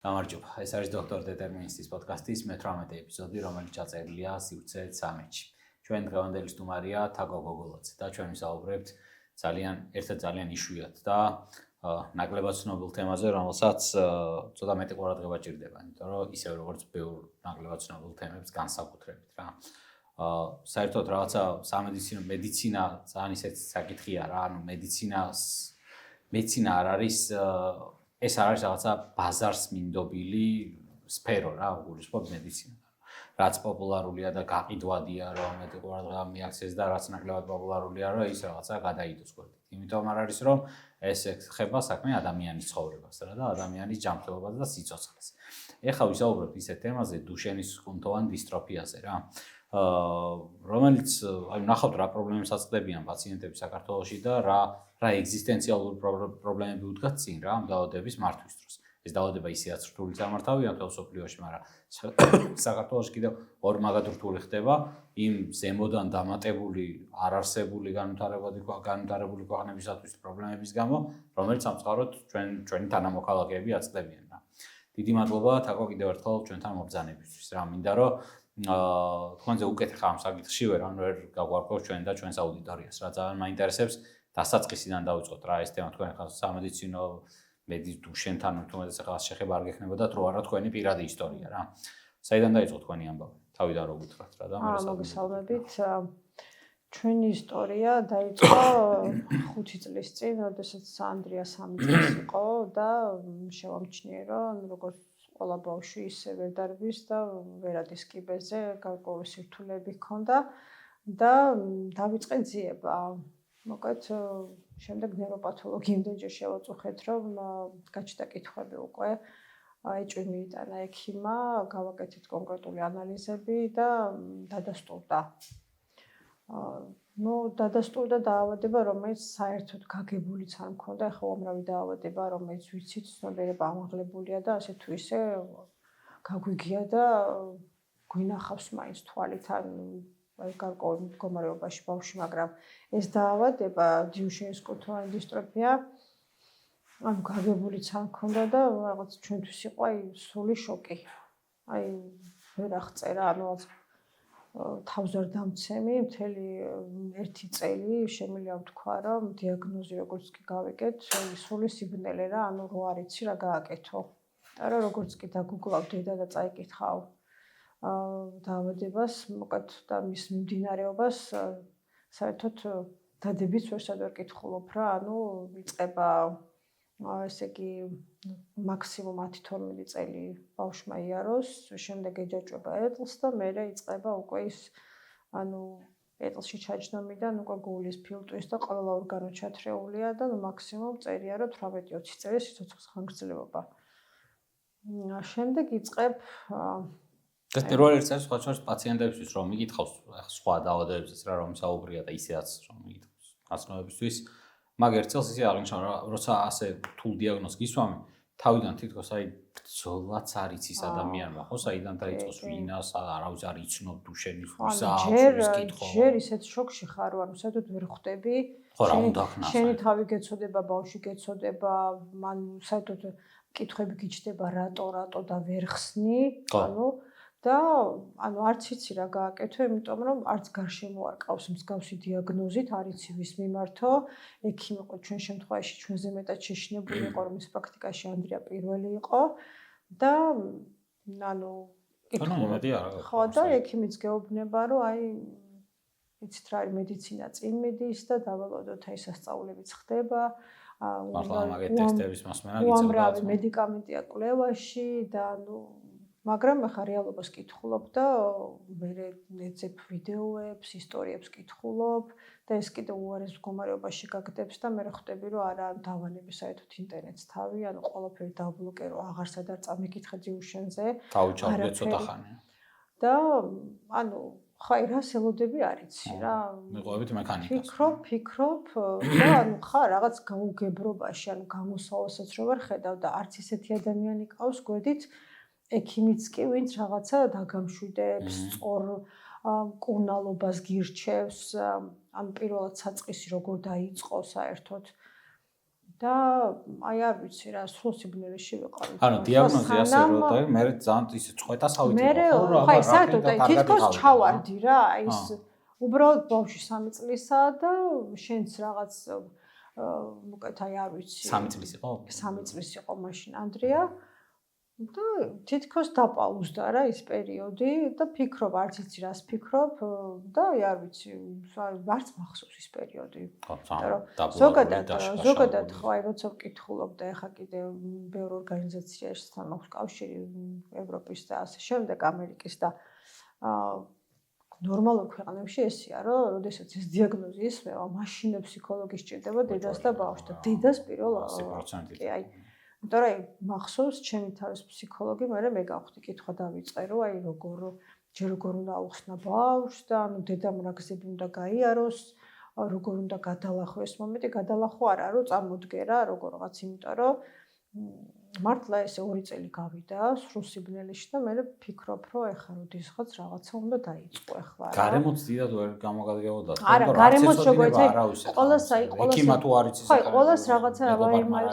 გამარჯობა. ეს არის დოქტორ დეტერმინისტის პოდკასტის მე-18 ეპიზოდი, რომელიც ჩაწერილია სივრცე 13-ში. ჩვენ დღევანდელი სტუმარია თაგო გოგოლაძე და ჩვენ ვისაუბრებთ ერთად ძალიან იშვიათ და ნაკლებად ცნობილ თემაზე, რომელსაც ცოტა მეტი ყურადღება ჭირდება, იმიტომ რომ ისევ როგორც ბევრ ნაკლებად ცნობილ თემებს განსაკუთრებით რა. საერთოდ რაღაცა სამედიცინო მედიცინა ძალიან ისეთი საკითხია რა, ანუ მედიცინა არ არის ეს არის რაღაცა ბაზარს მინდობილი სფერო რა, უგულისხმობ მედიცინა. რაც პოპულარულია და გაყიდვადია, რომ მეტი ყურადღება მიაქცეს და რაც ნაკლებად პოპულარულია, რომ ის რაღაცა გადაიდოს გვერდით. იმიტომ არ არის, რომ ეს ეხება საქმე ადამიანის ცხოვრებას რა და ადამიანის ჯანმრთელობას და სიცოცხლეს. ეხლა ვისაუბრებთ ისეთ თემაზე, დუშენის კუნთოვან დისტროფიაზე რა. რომელიც ნახავთ რა პრობლემებს აწყდებიან პაციენტები საქართველოში და რა ეგზისტენციალური პრობლემები უდგათ წინ რა ამ დაავადების მართვის დროს. ეს დაავადება ისეაც რთული წარმართავია მთელ მსოფლიოში, მაგრამ საქართველოში კიდევ ორ მაგად რთული ხდება იმ ზემოდან დამატებული არარსებული განვითარებული ქვეყნებისათვის პრობლემების გამო, რომელიც სამწუხაროდ ჩვენი თანამოქალაქეები აწყდებიან რა. დიდი მადლობა თაკო კიდევ ერთხელ ჩვენთან მობრძანებისთვის რა. მინდა რომ თქვენზე უკეთ ხარ ამ საკითხში ვერ გაგვარკვევთ ჩვენ და ჩვენს აუდიტორიას რა. ძალიან მაინტერესებს დასაწყისიდან დავიწყოთ რა ეს თემა თქვენ ხარ სამედიცინო დუშენთან თუმცა ახლა შეხება არ გექნებოდათ რო არა თქვენი პირადი ისტორია რა. საიდან დაიწყო თქვენი ამბავი? თავიდან რო გითხრათ რა და მე მოგესალმებით. ჩვენი ისტორია დაიწყო 5 წლის წინ, როდესაც ანდრია 3 წლის იყო და შევამჩნიე რომ როგორც ყველა ბავშვი ისე ვერ დარბის და ვერადის კიბეზე გარკვეული სირთულეები ჰქონდა და დავიწყე ძიება. მოკლედ შემდეგ ნეიროპათოლოგიამდე ჯერ შევაწუხეთ რომ გაჩნდა კითხვები უკვე ეჭვი მიიტანა ექიმმა, გავაკეთეთ კონკრეტული ანალიზები და დადასტურდა. დადასტურდა დაავადება, რომელიც საერთოდ გაგებულიც არ მქონდა, ახლა უამრავი დაავადება, რომელიც ვიცით, ცნობიერება ამაღლებულია და ასე თუ ისე გაგვიგია და გვინახავს მაინც თვალით ან გარკვეულ მდგომარეობაში ბავშვი, მაგრამ ეს დაავადება დუშენის კუნთოვანი დისტროფია ანუ გაგებულიც არ მქონდა და რაღაც ჩვენთვის იყო სრული შოკი. ვერ აღწერა, ანუ თავს არ დამცემი, მთელი 1 წელი შემიძლია ვთქვა, რომ დიაგნოზი როგორც კი გავიგეთ, სრული სიბნელე რა, ანუ რო არ იცი რა გააკეთო. და როგორც კი დაგუგლავ დედა და წაიკითხავ დაავადებას, მოკლედ და მის მიმდინარეობას, საერთოდ დადებით ვერსად ვერ კითხულობ რა, ანუ იწყება ესე იგი მაქსიმუმ 10-12 წელი ბავშვმა იაროს, შემდეგ ეჯაჭვება ეტლს და მერე იწყება უკვე ის ანუ ეტლში ჩაჯდომიდან უკვე გულის, ფილტვის და ყველა ორგანო ჩათრეულია და მაქსიმუმ წერია რომ 18-20 წელი სიცოცხლის ხანგრძლივობა. შემდეგ იწყებ ეს პირველ ერთ სხვა პაციენტებისთვის რომ მიკითხავს სხვა დაავადებებზეც რა რომ საუბრია და ისეაც რომ მიკითხავს აცნობებისთვის მაგ ერთ წელს ისე აღნიშნა რომ როცა ასე რთულ დიაგნოზს გისვამი თავიდან თითქოს ბრძოლაც არ იცის ადამიანმა ხო საიდან დაიწყოს ვინას არავის არ იცნობ დუშენის ვისაა ჯერ ისეთ შოკში ხარ რომ საერთოდ ვერ ხვდები შენი თავი გეცოდება ბავშვი გეცოდება მან საერთოდ კითხვები გიჩნდება რატო და ვერ ხსნი და არც იცი რა გააკეთო, იმიტომ რომ არც გარშემო არ ყავს მსგავსი დიაგნოზით, არ იცი ვის მიმართო, ექიმი იყო ჩვენ შემთხვევაში ჩვენზე მეტად შეშინებული იყო, რომ ის პრაქტიკაში ანდრია პირველი იყო და ხო და ექიმიც გეუბნება, რომ იცით რა არის მედიცინა წინ მიდის და დავალოდოთ სასწაულებიც ხდება. უამრავი მედიკამენტია კვლევაში და მაგრამ ახლა რეალობას კითხულობ და მე ეძებ ვიდეოებს, ისტორიებს კითხულობ და ეს კიდევ უარეს მდგომარეობაში გაგდებს და მე ხვდები რომ არა დავანები საერთოდ ინტერნეტს თავი, ანუ ყველაფერი დაბლოკე რომ აღარ სადარ წამიკითხე დიუშენზე. თავჩავდე ცოტა ხანი. და ხაი რა სელოდები არ იცი რა. მიყოვებით მექანიკას. ფიქრობ და ხა რაღაც გაუგებრობაში, გამოსავალსაც რო ვერ ხედავ და არც ისეთი ადამიანი ყავს გვერდით ექიმიც კი ვინც რაღაცა დაგამშვიდებს, სწორ მკურნალობას გირჩევს, პირველად საწყისი როგორ დაიწყო საერთოდ და აი არ ვიცი რა სულ სიბნელეში ვიყავი. ანუ დიაგნოზი ასე რომ და მე ძალიან ისე წყვეტასავით მე ხო საერთოდ თითქოს ჩავარდი რა აი ეს უბრალოდ ბავშვი 3 წლისაა და შენც რაღაც უკეთ აი არ ვიცი 3 წლის იყო 3 წლის იყო მაშინ ანდრია და თითქოს დაპაუზდა რა ის პერიოდი და ფიქრობ არც იცი რას ფიქრობ და აი არ ვიცი არც მახსოვს ის პერიოდი. ზოგადად ხო აი როცა ვკითხულობ და ეხა კიდე ბევრ ორგანიზაციაშთან მაქვს კავშირი ევროპის და ასე შემდეგ ამერიკის და ნორმალურ ქვეყნებში ესეა რომ როდესაც ეს დიაგნოზი ისმევა მაშინ ფსიქოლოგი სჭირდება დედას და ბავშვს და დედას პირველ 100%. კი აი იმიტომ რომ მახსოვს ჩემი თავის ფსიქოლოგი მე გავხდი კითხვა დავიწყე რომ აი როგორ უნდა აუხსნა ბავშვს და ანუ დედამ რა გზები უნდა გაიაროს როგორ უნდა გადალახო ეს მომენტი გადალახო არა რომ წამოდგერა როგორღაც იმიტომ რომ მართლა ესე 2 წელი გავიდა სრულ სიბნელეში და მე ვფიქრობ რომ ეხლა როდესაც რაღაცა უნდა დაიწყო ეხლა რა გარემოც დიდად ვერ გამოგადგებოდა არა გარემოც როგორც ყოველს ექიმა თუ არ იცის ხო ყოველს რაღაცა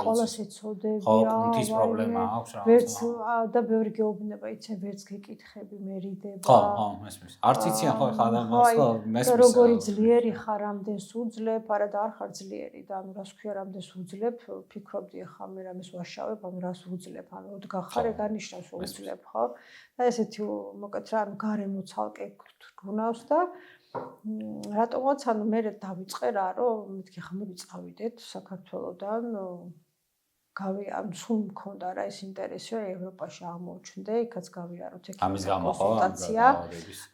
ყოველს ეცოდებია ის პრობლემა აქვს რა ვერც და ბევრი გეუბნება იცი ვერც გეკითხები მერიდება ხო მესმის არც იციან ხო ეხლა ადამიანს მესმის როგორი ძლიერი ხარ ამდენს უძლებ არა და არ ხარ ძლიერი და ანუ რას ქვია რამდენს უძლებ ფიქრობდი ეხლა მე რამეს ვაშავებ ანუ რას უძლებ ანუ დგახარ ეგ არნიშნავს უძლებ ხო და ესეთი მოკეთ რა ანუ გარემო ცალკე გუნავს და რატომაც ანუ მე დავიწყე რა რომ მეთქი ხა მოდი წავიდეთ საქართველოდან ანუ სულ მქონდა რა ეს ინტერესი რომ ევროპაში აღმოჩნდე იქაც გავიაროთ ექიმის კონსულტაცია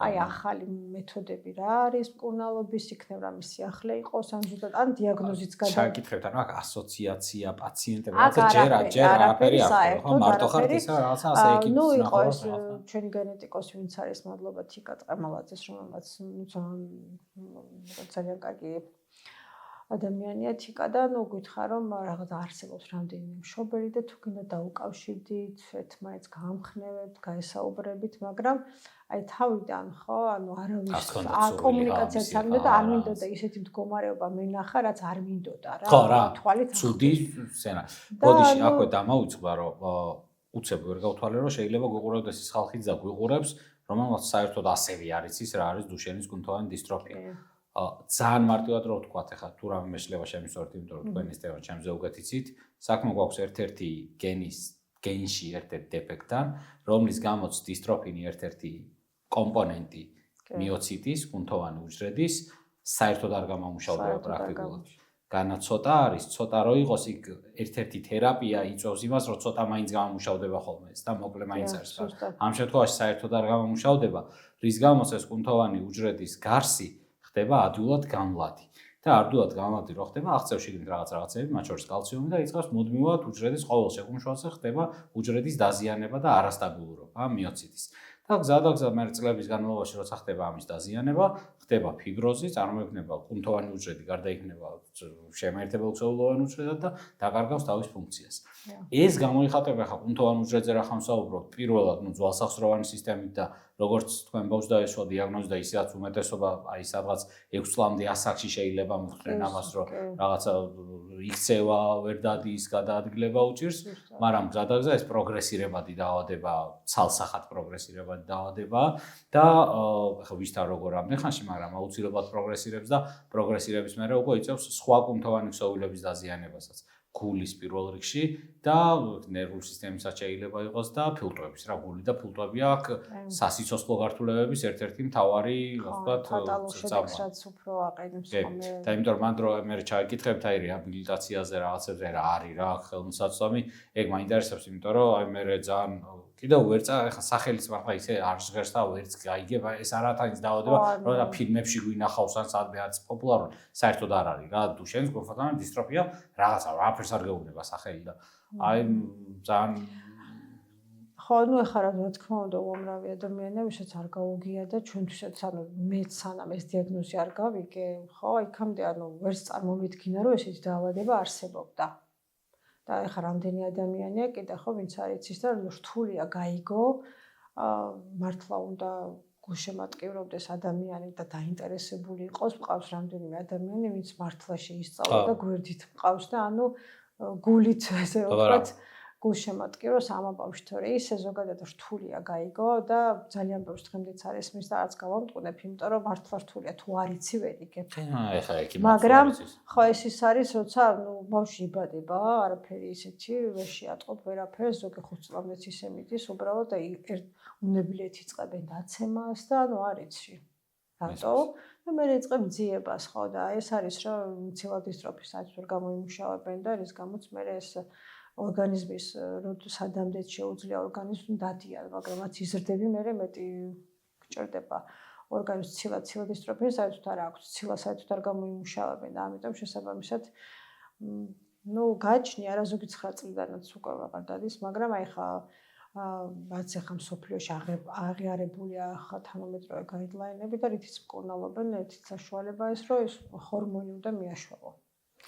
აი ახალი მეთოდები რა არის მკურნალობის იქნებ რამე სიახლე იყოს ან ზუსტად ან დიაგნოზიც შეკითხებთ ანუ აქ ასოციაცია პაციენტები რაღაცა ჯერ არაფერი არ ხო მარტო ხართ ისა რაღაცა ასე ეკითხებს ნუ იყო ეს ჩვენი გენეტიკოსი ვინც არის მადლობა თიკა წამალაძეს რომელმაც ძალიან კარგი ადამიანია თიკა და ნუ გითხრა რომ რაღაც არსებობს რამდენიმე მშობელი და თუ გინდა დაუკავშირდით ერთმანეთს გამხნევებთ გაესაუბრებით მაგრამ აი თავიდან ხო ანუ არავის კომუნიკაციაც არ მინდოდა და არ მინდოდა ისეთი მდგომარეობა მენახა რაც არ მინდოდა რა ხო რა ცუდი სცენა ბოდიში აქვე დამაუწყდა რომ უცებ ვერ გავთვალე რომ შეიძლება გვიყურებდეს ის ხალხიც და გვიყურებს რომელსაც საერთოდ ასევე არ იცის რა არის დუშენის კუნთოვანი დისტროფია ძალიან მარტივად რო ვთქვათ ახლა თუ რამე მეშლება შემისვართ იმიტომ რომ თქვენ ის თემა ჩემზე უკეთ იცით საქმე გვაქვს ერთ-ერთი გენში ერთ-ერთი დეფექტთან რომლის გამოც დისტროფინი ერთ-ერთი კომპონენტი მიოციტის კუნთოვანი უჯრედის საერთოდ არ გამომუშავდება პრაქტიკულად განა ცოტა არის ცოტა რო იყოს იქ ერთ-ერთი თერაპია იწვევს იმას რომ ცოტა მაინც გამომუშავდება ხოლმე ეს და მოკლე მაინც არის ამ შემთხვევაში საერთოდ არ გამომუშავდება რის გამოც ეს კუნთოვანი უჯრედის გარსი ხდება ადვილად გამლადი და ადვილად გამლადი რო ხდება აღწევ შიგნით რაღაცები მათ შორის კალციუმი და იწყებს მუდმივად უჯრედის ყოველ შეკუმშვაზე ხდება უჯრედის დაზიანება და არასტაბილურობა მიოციტის და გზადაგზა მე წლების განმავლობაში როცა ხდება ამის დაზიანება ხდება ფიბროზი წარმოიქმნება კუნთოვანი უჯრედი გარდაიქმნება შემაერთებელ ქსოვილოვან უჯრედად და დაკარგავს თავის ფუნქციას ეს გამოიხატება ხა კუნთოვან უჯრედზე რა ხამსაუბრობთ პირველად ნუ ძვალსახსროვანი სისტემით და როგორც თქვენ ბავშვს დაესვა დიაგნოზი და ისედაც უმეტესობა აი სადღაც 6 წლამდე ასაკში შეიძლება მოხდნენ ამას რომ რაღაცა იქცევა ვერ დადის გადაადგილება უჭირს მაგრამ გზადაგზა ეს პროგრესირებადი დაავადება ცალსახად პროგრესირებადი დაავადება და ხო ვისთან როგორ ამდენ ხანში მაგრამ აუცილებლად პროგრესირებს და პროგრესირების მერე უკვე იწევს სხვა კუნთოვანი ქსოვილების დაზიანებასაც გულის პირველ რიგში და ნერვული სისტემისაც შეიძლება იყოს და ფილტვების რა გული და ფილტვები აქ სასიცოცხლო გართულებების ერთ-ერთი მთავარი ვთქვათ წამოწევს უფრო აყენებს ხოლმე და იმიტომ რომ მანდ რო მე ჩაიკითხებთ აი რეაბილიტაციაზე რაღაცებზე რა არის რა ხელმისაწვდომი ეგ მაინტერესებს იმიტომ რომ აი მე ძალიან კიდევ ვერცა ეხა სახელის მართლა ისე არ ჟღერს და ვერც გაიგება ეს არათანის დაავადება რომ და ფილმებში გვინახავს ან სადმე არის პოპულარული საერთოდ არ არის რა დუშენის კუნთოვანი დისტროფია რაღაცა არაფერს არ გეუბნება სახელი და აი ძალიან ხო ნუ ეხლა რა თქმა უნდა უამრავი ადამიანია ვისაც არ გაუგია და ჩვენთვისაც ანუ მეც სანამ ეს დიაგნოზი არ გავიგე ხო იქამდე ანუ ვერც წარმომიდგინა რომ ესეთი დაავადება არსებობდა და ეხლა რამდენი ადამიანია კიდე ხო ვინც არ იცის და რთულია გაიგო მართლა უნდა გულშემატკივრობდეს ადამიანი და დაინტერესებული იყოს მყავს რამდენიმე ადამიანი ვინც მართლა შეისწავლა და გვერდით მყავს და ანუ გულით ესე ვთქვათ გულშემატკივროს ამ ბავშვით, რომ ისე ზოგადად რთულია გაიგო და ძალიან ბევრს დღემდეც არის მის და არც გავამტყუნებ, იმიტომ რომ მართლა რთულია თუ არ იცი ვერ იგებ. ეხლა იქ მაგრამ ხო ეს ის არის, როცა ბავშვი იბადება, არაფერი ისეთი ვერ შეატყობ ვერაფერს, ზოგი 5 წლამდეც ისე მიდის, უბრალოდ უნებლიეთ იწყებენ დაცემას და არ იცი. რატო? და მე იწყებ ძიებას, ხო და ეს არის რომ მცირედი სტროფის საერთოდ გამოიმუშავებენ და რის გამოც მე ეს ორგანიზმის სადამდეც შეუძლია ორგანიზმს დადიან, მაგრამ რაც იზრდები მე მეტი გჭირდება ორგანიზმს ცილა დისტროფიის საერთოდ არ აქვს, ცილა საერთოდ არ გამოიმუშავებენ და ამიტომ შესაბამისად გაჩნია არაზოგი 9 წლიდანაც უკვე აღარ დადის, მაგრამ აი ხა რაც ახლა მსოფლიოში აღიარებულია ხა თანამედროვე გაიდლაინები და რითიც მკურნალობენ ერთით საშუალება ის რომ ეს ჰორმონი უნდა მიაშველო.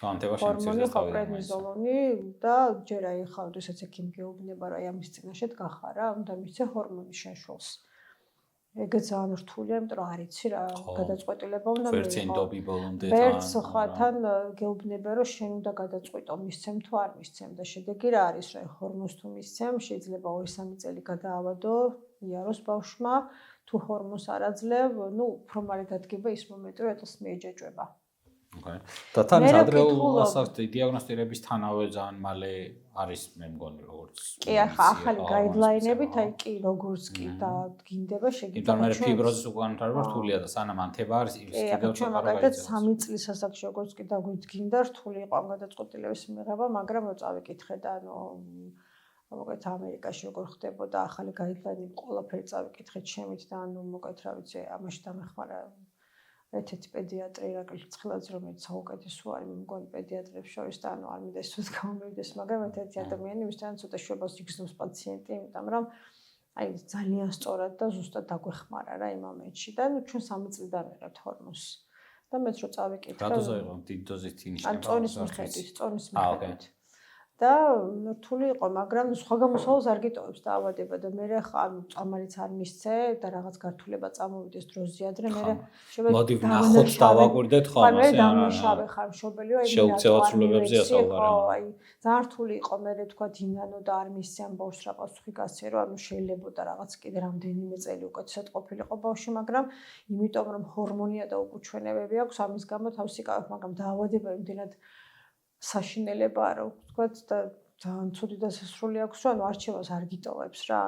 ჰორმონი ხო პრედნიზოლონი და ჯერ აი ხა როდესაც ექიმი გეუბნება რომ აი ამის წინაშე დგახარ რა, უნდა მისცე ჰორმონის შეშველს. ეგ ძალიან რთულია, იმიტომ რომ არ იცი რა გადაწყვეტილება უნდა მიიღო. ვერცინდობი ბოლომდე თან. ვერც ხათან გეუბნება რომ შენ უნდა გადაწყვიტო მისცემ თუ არ მისცემ და შედეგი რა არის რა ჰორმონს თუ მისცემ, შეიძლება 2-3 წელი გადაავადო იაროს ბავშვმა, თუ ჰორმონს არ აძლევ, უფრო მალე დადგება ის მომენტი რომ ეთოს მიეჯაჭვება. და თან ადრეულ ასაკში დიაგნოსტირების თანავე ძალიან მალე არის მე მგონი როგორც კი ახლა ახალი გაიდლაინებით აი კი როგორც კი და გინდება შეგიძლია იმიტომ რომ ფიბროზის უკანონმდებლობა რთულია და სანამ ანთება არის ის კიდევ ცოტა მაგალითად 3 წლის ასაკში როგორც კი დაგვიდგინდა რთული იყო ამ გადაწყვეტილების მიღება, მაგრამ რო წავიკითხე და მოგეთ ამერიკაში როგორ ხდებოდა ახალი გაიდლაინები ყველაფერი წავიკითხე ჩემით და მოგეთ რა ვიცი ამაში დამეხმარა ერთ-ერთი პედიატრი ირაკლი ცხილაძე რომელიც საუკეთესო არის მე მგონი პედიატრებს შორის და არ მინდა ის თვითონ გამომივიდეს, მაგრამ ერთ-ერთი ადამიანი ვისთან ცოტა შვებას იგრძნობს პაციენტი, იმიტომ რომ აი ძალიან სწორად და ზუსტად დაგვეხმარა რა იმ მომენტში და ჩვენ 3 წლიდან ვიღებთ ჰორმონს და მეც რო წავიკითხე რა დოზა იყო დიდ დოზით ინიშნება წონის მიხედვით და რთული იყო, მაგრამ სხვა გამოსავალს არ გიტოვებს დაავადება და მე ხა წამალიც არ მისცე და რაღაც გართულება წამოვიდეს დროზე ადრე მე მოდი ვნახოთ დავაკვირდეთ ხოლმე მე დამშავე ხარ მშობელი აი შეუცვლელობებზე ასაუბარი აი ძალიან რთული იყო მე თქვა დინანო და არ მისცე ამ ბავშვს რა პასუხი გასცე რომ ანუ შეიძლებოდა რაღაც კიდე რამდენიმე წელი უკეთესად ყოფილიყო ბავშვი, მაგრამ იმიტომ რომ ჰორმონია და უკუჩვენებები აქვს ამის გამო თავს იკავებ, მაგრამ დაავადება იმდენად საშინელებაა რომ ვთქვათ და ძალიან ცუდი დასასრული აქვს რომ არჩევას არ გიტოვებს რა,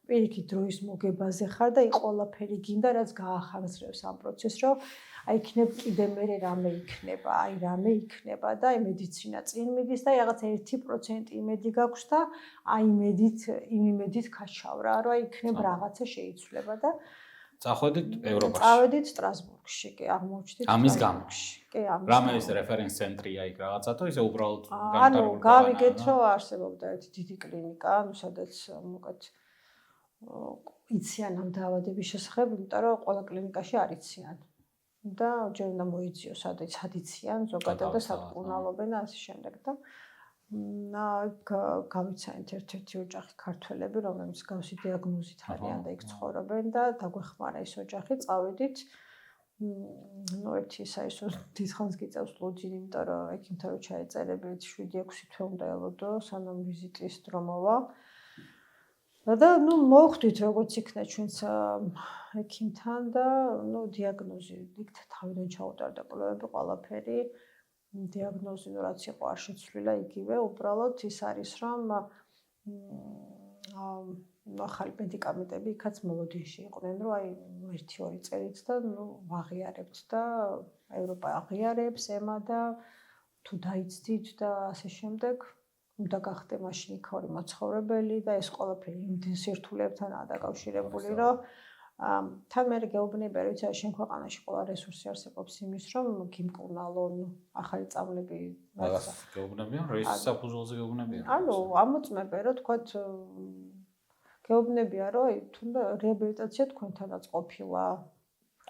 პირიქით დროის მოგებაზე ხარ და ყველაფერი გინდა რაც გაახარისრებს ამ პროცესს რომ აი იქნებ კიდე მე რამე იქნება და აი მედიცინა წინ მიდის და რაღაც 1% იმედი გაქვს და აი იმედით ქაშავ რა, რომ აი იქნებ რაღაცა შეიცვლება და წახვედით ევროპაში. წავედით სტრასბურგში, კი, აღმოჩნდით ამის გამო. კი, ამის. რამე ის რეფერენს ცენტრია იქ რაღაცა თუ ისე უბრალოდ გავიგეთ რომ არსებობდა ერთი დიდი კლინიკა, სადაც მოკეთ იციან ამ დაავადების შესახებ, იმიტომ რომ ყველა კლინიკაში არ იციან. და ჯერ უნდა მოიძიო სადაც იციან ზოგადად და საკურნალობენ ასე შემდეგ და გავიცანით ერთ-ერთი ოჯახი ქართველები, რომლებიც გავსი დიაგნოზით არიან და იქ ცხოვრობენ და დაგვეხმარა ის ოჯახი, წავედით. ერთი საერთოდ დიდხანს გიწევს ლოჯინი, იმიტომ რომ ექიმთან რო ჩაეწერები 7-6 თვე უნდა ელოდო, სანამ ვიზიტის დრო მოვა. და მოვხვდით როგორც იქნა ჩვენც ექიმთან და დიაგნოზი იქ თავიდან ჩაუტარდა კვლევები ყველაფერი. დიაგნოზი რაც იყო არ შეცვლილა იგივე, უბრალოდ ის არის რომ ახალი მედიკამენტები იქაც მოლოდინში იყვნენ, რომ აი 1-2 წელიც და ვაღიარებთ და ევროპა აღიარებს ემა და თუ დაიცდით და ასე შემდეგ უნდა გახდე მაშინ იქაური მაცხოვრებელი და ეს ყველაფერი იმდენ სირთულეებთანაა დაკავშირებული, რომ თან მე გეუბნები რომ იცი შენ ქვეყანაში ყველა რესურსი არსებობს იმის რომ გიმკურნალონ ახალი წამლები მაგას გეუბნებიან რომ ის საფუძველზე გეუბნებიან ამოწმებენ რომ თქვათ გეუბნებიან რომ თუნდა რეაბილიტაცია თქვენთანაც ყოფილა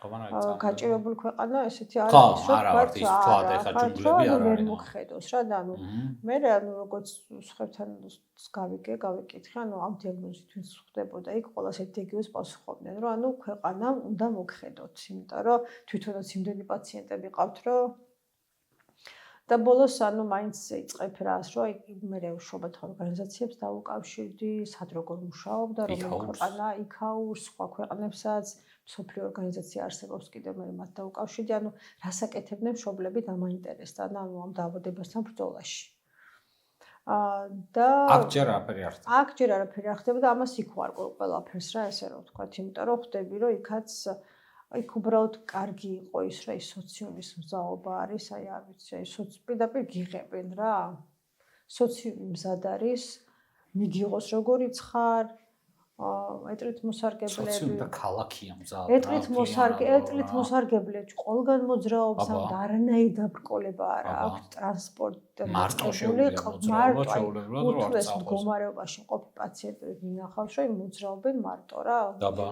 გაჭირებული ქვეყანა ესეთი არის რომ ვთქვათ ის თქვათ ეხა ჯუნგლები არ არის მოხედოს რა და მე როგორც სხვებთან გავიკითხე ამ დიაგნოზით ვინც ხდებოდა იქ ყველას ეგრევე პასუხობდნენ რომ ქვეყანამ უნდა მოგხედოთ იმიტომ რომ თვითონაც იმდენი პაციენტები ყავთ რომ და ბოლოს ანუ მაინც იწყებ რას, რომ მე შობათ ორგანიზაციებს დავუკავშირდი, სად როგორ მუშაობდა, რომელი ქვეყანა იქაურს, სხვა ქვეყნებსაც, მსოფლიო ორგანიზაცია არსებობს კიდევ მე მათ დავუკავშირდი, ანუ რას აკეთებდნენ მშობლები დამაინტერესდა, ანუ ამ დაავადებასთან ბრძოლაში. და აქ ჯერ არაფერი არ ხდება და ამას იქ ვარ ყველაფერს რა ესე რომ ვთქვა, იმიტომ რომ ხვდები რომ იქ უბრალოდ კარგი იყო ის რა ის სოციუმის მზაობა არის, არ ვიცი, პირდაპირ გიღებენ რა. სოციუმი მზად არის, მიგიღოს როგორიც ხარ, ეტლით მოსარგებლები. სოციუმი და ქალაქია მზად. ეტლით მოსარგებლები ყველგან მოძრაობს, არანაირი დაბრკოლება არ აქვს, ტრანსპორტი უთვლეს მდგომარეობაში მყოფ პაციენტებს მინახავს, რომ მოძრაობენ მარტო რა. დაბა.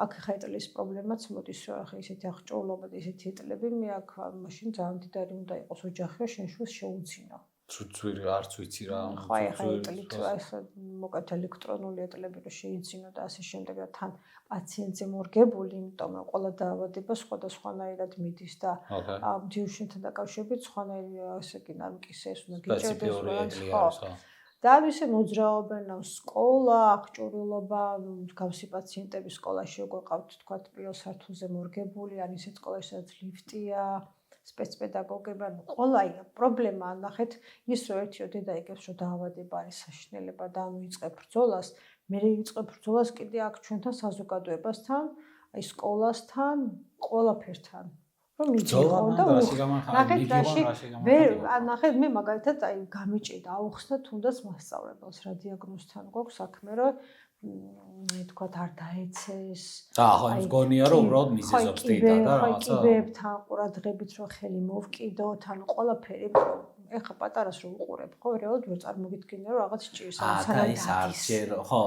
აქ ხა ეტლის პრობლემაც მოდის, რომ ახლა ისეთი აღჭურვილობა და ისეთი ეტლები მე აქ მაშინ ძალიან დიდარი უნდა იყოს ოჯახი, რომ შენ შვილს შეუძინო. ცუცვირი არც ვიცი რა. ხო, ხა ეტლით ახლა მოკეთ ელექტრონული ეტლები რომ შეიძინო და ასე შემდეგ და თან პაციენტზე მორგებული, იმიტომ რომ ყველა დაავადება სხვადასხვანაირად მიდის და დიუშენთან დაკავშირებით სხვანაირი ასე კი ნარკისეს უნდა გიჭირდეს ხო. და ისე მოძრაობენ სკოლა, აღჭურვილობა, მსგავსი პაციენტები სკოლაში როგორ ყავთ თქვა პირველ სართულზე მორგებული, ან ისეთ სკოლაში სადაც ლიფტია, სპეცპედაგოგება, ყველა პრობლემა ნახეთ ის რომ ერთიო დედა იგებს რომ დაავადება არის საშინელება და ანუ იწყებ ბრძოლას, მე იწყებ ბრძოლას კიდე აქ ჩვენთან საზოგადოებასთან, აი სკოლასთან, ყველაფერთან. რომ მიიღო და ნახეთ მე მაგალითად აი გამიჭირდა აუხსნა თუნდაც მასწავლებელს რა დიაგნოზთან გვაქვს საქმე რომ თქვა არ დაეცეს და ახლა ის გონია რომ უბრალოდ მიზეზობს დედა და რაღაცა კიბებთან ყურადღებით რომ ხელი მოვკიდოთ ანუ ყველაფერი ეხა პატარას რო უყურებ ხო რეალურად ვერ წარმოგიდგენია რომ რაღაც ჭირს სანამ ის არჩერ ხო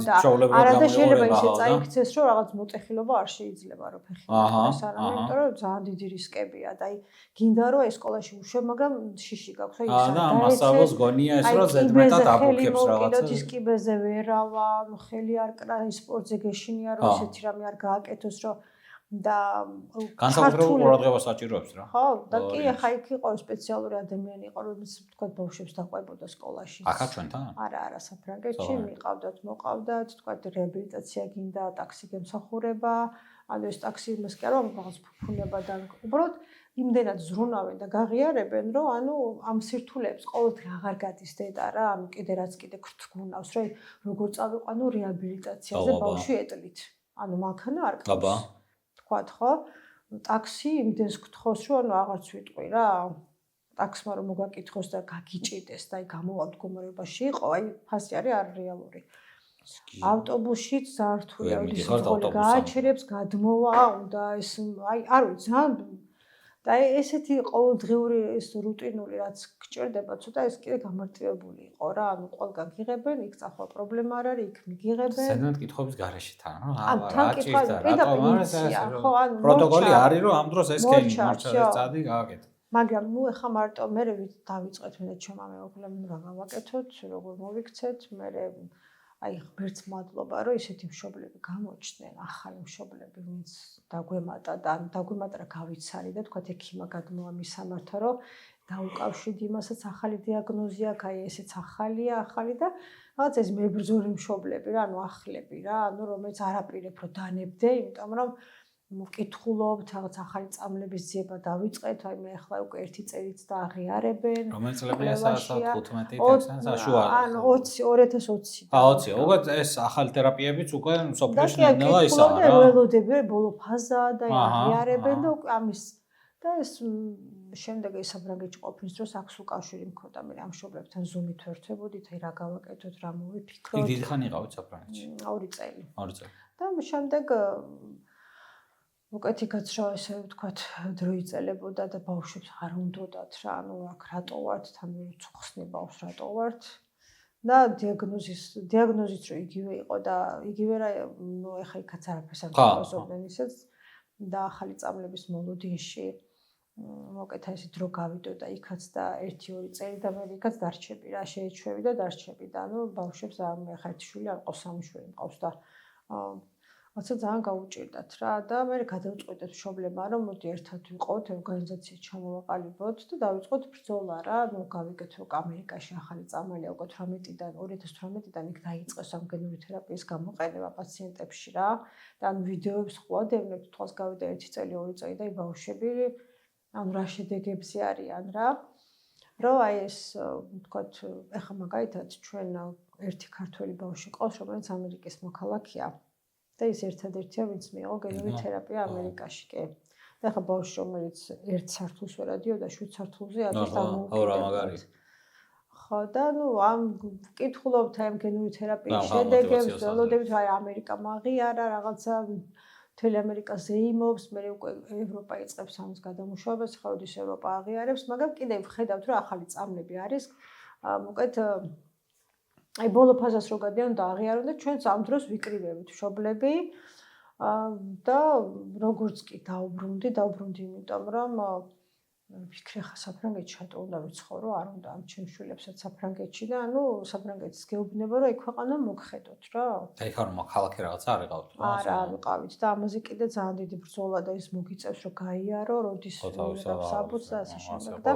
ჩაოლებრად არა და შეიძლება ისე წაიქცეს რომ რაღაც მოტეხილობა არ შეიძლება რომ ფეხი მოხდეს არა იმიტომ რომ ძალიან დიდი რისკებია და აი გინდა რომ ეს სკოლაში უშვებ მაგრამ შიში გაქვს აი და მასწავლებელს გონია ეს რომ ზედმეტად აბუქებს რაღაცა ის კიბეზე ვერავა ხელი არ კრა სპორტზე გეშინია რომ ესეთი რამე არ გააკეთოს რომ და განსაკუთრებულ ყურადღებას აჭიროებს რა. ხო, და კი ახლა იქ იყო სპეციალური ადამიანი იყო, რომელიც თქვა ბავშვებს დაყვებოდა სკოლაში. ახლა ჩვენთან? არა, საფრანგეთში მიყავდათ, მოყავდათ, თქვა რეაბილიტაცია გინდა, ტაქსი გემსახურება, ანუ ეს ტაქსი იმას კი არა, რაღაც ფუფუნება და უბრალოდ იმდენად ზრუნავენ და გაღიარებენ, რომ ანუ ამ სირთულეებს ყოველთვის აღარ გადის დედა რა, ანუ კიდე რაც კიდე გრთგუნავს, რომ როგორ წავიყვანო რეაბილიტაციაზე ბავშვი ეტლით. ანუ მანქანა არ გყავს. თქვათ ხო ტაქსი იმდენს გთხოვს რომ ანუ აღარც ვიტყვი რა ტაქსმა რომ მოგაკითხოს და გაგიჭირდეს და აი გამოვალ მდგომარეობაში იყო აი ფასი არის არ რეალური ავტობუსშიც ძალიან რთულია ის გააჩერებს გადმოვა უნდა ეს აი არ ვიცი ძალიან და ესეთი ყოველდღიური ეს რუტინული რაც გჭირდება ცოტა ეს კიდე გამარტივებული იყო რა ანუ ყველგან გიღებენ იქ წახვა პრობლემა არ არის იქ მიგიღებენ ზედმეტ კითხობის გარეშე თან რა ჭირდა რატომ არის პროტოკოლი არის რომ ამ დროს ეს კენი მარჩა წადი გააკეთე მაგრამ ნუ ეხა მარტო მე დავიწყეთ მე და ჩემმა მეუღლემ რა გავაკეთოთ როგორ მოვიქცეთ მე აი ღმერთს მადლობა რომ ისეთი მშობლები გამოჩნდნენ ახალი მშობლები ვინც დაგვემატა და დაგვემატა გავიცარი და თქვა ექიმა გადმოვა მისამართა რომ დაუკავშირდი იმასაც ახალი დიაგნოზი აქვს აი ესეც ახალია ახალი და რაღაც ეს მებრძოლი მშობლები რა ანუ ახლები რა ანუ რომელიც არაპირებ რომ დანებდე იმიტომ რომ მოკითხულობთ რაღაც ახალი წამლების ძიება დავიწყეთ აი მე ახლა უკვე ერთი წერიც და აღიარებენ რომელიც წლებია 15 შუა ანუ 2020 20 უკვე ეს ახალი თერაპიებიც უკვე სოფლიოში ნელა ისაა რა ველოდები ბოლო ფაზაა და აღიარებენ და უკვე ამის და ეს შემდეგ ეს საფრანგეთში ყოფნის დროს აქვს უკავშირი მქონდა მე ამ მშობლებთან ზუმით ვერთვებოდით აი რა გავაკეთოთ რა მოვიფიქროთ იქ დიდი ხანი იყავით საფრანგეთში 2 წელი 2 წელი და შემდეგ უკეთიკაც რა ესე ვთქვათ დრო იწელებოდა და ბავშვებს არ უნდათ რა ანუ აქ რატო ვართ თან უცხხსნი ბავშვს რატო ვართ და დიაგნოზიც რო იგივე იყო და იგივე რა ნუ ეხა იქაც არაფერს არ გავაზობდნენ ისეც და ახალი წამლების მოლოდინში მოკეთა ესე დრო გავიდო და იქაც და 1-2 წელი და მე იქაც დარჩები რა შეეჩვევი და დარჩები და ანუ ბავშვებს ამ ეხა ერთი შვილი არ ყავს სამი შვილი მყავს და რაცა ძალიან გაუჭირდათ რა და მე გადავწყვიტეთ მშობლებმა რომ მოდი ერთად ვიყოთ ორგანიზაციის ჩამოვაყალიბოთ და დავიწყოთ ბრძოლა რა ნუ გავიგეთ რომ ამერიკაში ახალი წამალია უკვე 2018-დან იქ დაიწყეს სამგენური თერაპიის გამოყენება პაციენტებში რა და ან ვიდეოებს ხვდებთ თვალს გავიდა 1 წელი 2 წელი და ბავშვები ან რა შედეგებზე არიან რა რომ აი ეს ვთქვათ ეხლა მაგალითად ჩვენ ერთი ქართველი ბავშვი ყავს რომელიც ამერიკის მოქალაქეა და ის ერთადერთია ვინც მიიღო გენური თერაპია ამერიკაში კი და ახლა ბავშვი რომელიც ერთ სართულს ვერ ადიოდა 7 სართულზე არის დამოუკიდებელი ხო და ნუ ამ ვკითხულობთ აი ამ გენური თერაპიის შედეგებს ველოდებით აი ამერიკა მაღიარა რაღაცა მთელი ამერიკა ზეიმობს მე უკვე ევროპა იწყებს ამის გადამუშავებას ხა როდის ევროპა აღიარებს მაგრამ კიდევ ვხედავთ რომ ახალი წამლები არის მოკეთ აი ბოლო ფაზას რო გადიან და აღიარონ და ჩვენც ამ დროს ვიკრივებით მშობლები და როგორც კი დაუბრუნდი იმიტომ რომ ვიქრე ხა საფრანგეთში რატო უნდა ვიცხოვრო არ უნდა ამ ჩემ შვილებსაც საფრანგეთში და ანუ საფრანგეთის გეუბნება რომ აი ქვეყანა მოგხედოთ რა აი ხარ მოქალაქე რაღაცა არ იყავთ არა ვიყავით და ამაზე კიდე ძალიან დიდი ბრძოლა და ის მოგიწევს რომ გაიარო როდის საბუთს და ასე შემდეგ და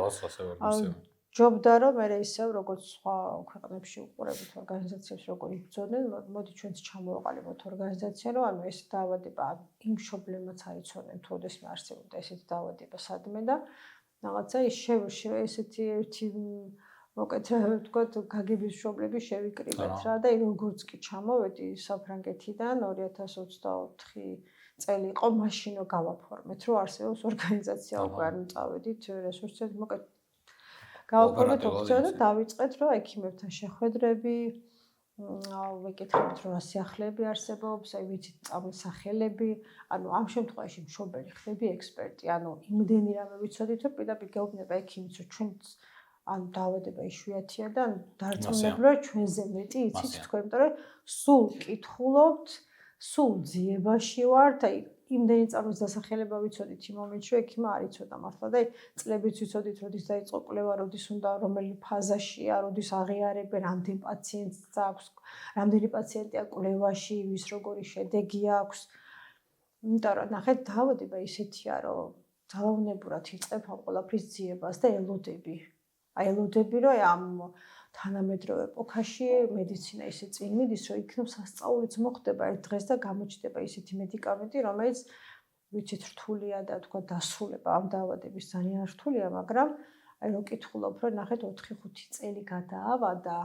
ჯობდა რომ მე ისევ როგორც სხვა ქვეყნებში უყურებით ორგანიზაციებს როგორ იბრძოდნენ მოდი ჩვენც ჩამოვაყალიბოთ ორგანიზაცია რომ ანუ ეს დაავადება იმ მშობლებმაც აიცოდნენ თუ ოდესმე არსებობდა ესეთი დაავადება სადმე და რაღაცა ის ესეთი ერთი მოკეთ ვთქვათ გაგების მშობლები შევიკრიბეთ რა და როგორც კი ჩამოვედი საფრანგეთიდან 2024 წელი იყო მაშინო გავაფორმეთ რომ არსებობს ორგანიზაცია უკვე არ წავედით რესურსებს მოკეთ გავაფორმეთ ოფიციალურად და დავიწყეთ რომ ექიმებთან შეხვედრები ვეკითხებით რომ რა სიახლეები არსებობს აი ვიცით წამლის სახელები ანუ ამ შემთხვევაში მშობელი ხდები ექსპერტი ანუ იმდენი რამე ვიცოდით რომ პირდაპირ გეუბნება ექიმიც რომ ჩვენ ან დაავადება იშვიათია და დარწმუნებული რომ ჩვენზე მეტი იცით თქვენ იმიტომ რომ სულ კითხულობთ სულ ძიებაში ვართ აი იმდენი წამლის დასახელება ვიცოდით იმ მომენტში რომ ექიმა არ იცოდა მართლა და წლებიც ვიცოდით როდის დაიწყო კვლევა როდის უნდა რომელი ფაზაშია როდის აღიარებენ რამდენ პაციენტს აქვს რამდენი პაციენტია კვლევაში ვის როგორი შედეგი აქვს იმიტომ რომ ნახეთ დაავადება ისეთია რომ ძალაუნებურად იწყებ ამ ყველაფრის ძიებას და ელოდები რომ ამ თანამედროვე ეპოქაში მედიცინა ისე წინ მიდის, რომ იქნებ სასწაულიც მოხდება ერთ დღეს და გამოჩნდება ისეთი მედიკამენტი, რომელიც ვიცით რთულია და თქვა დასრულება ამ დაავადების ძალიან რთულია, მაგრამ აი რო კითხულობ, რომ ნახეთ 4-5 წელი გადაავადა,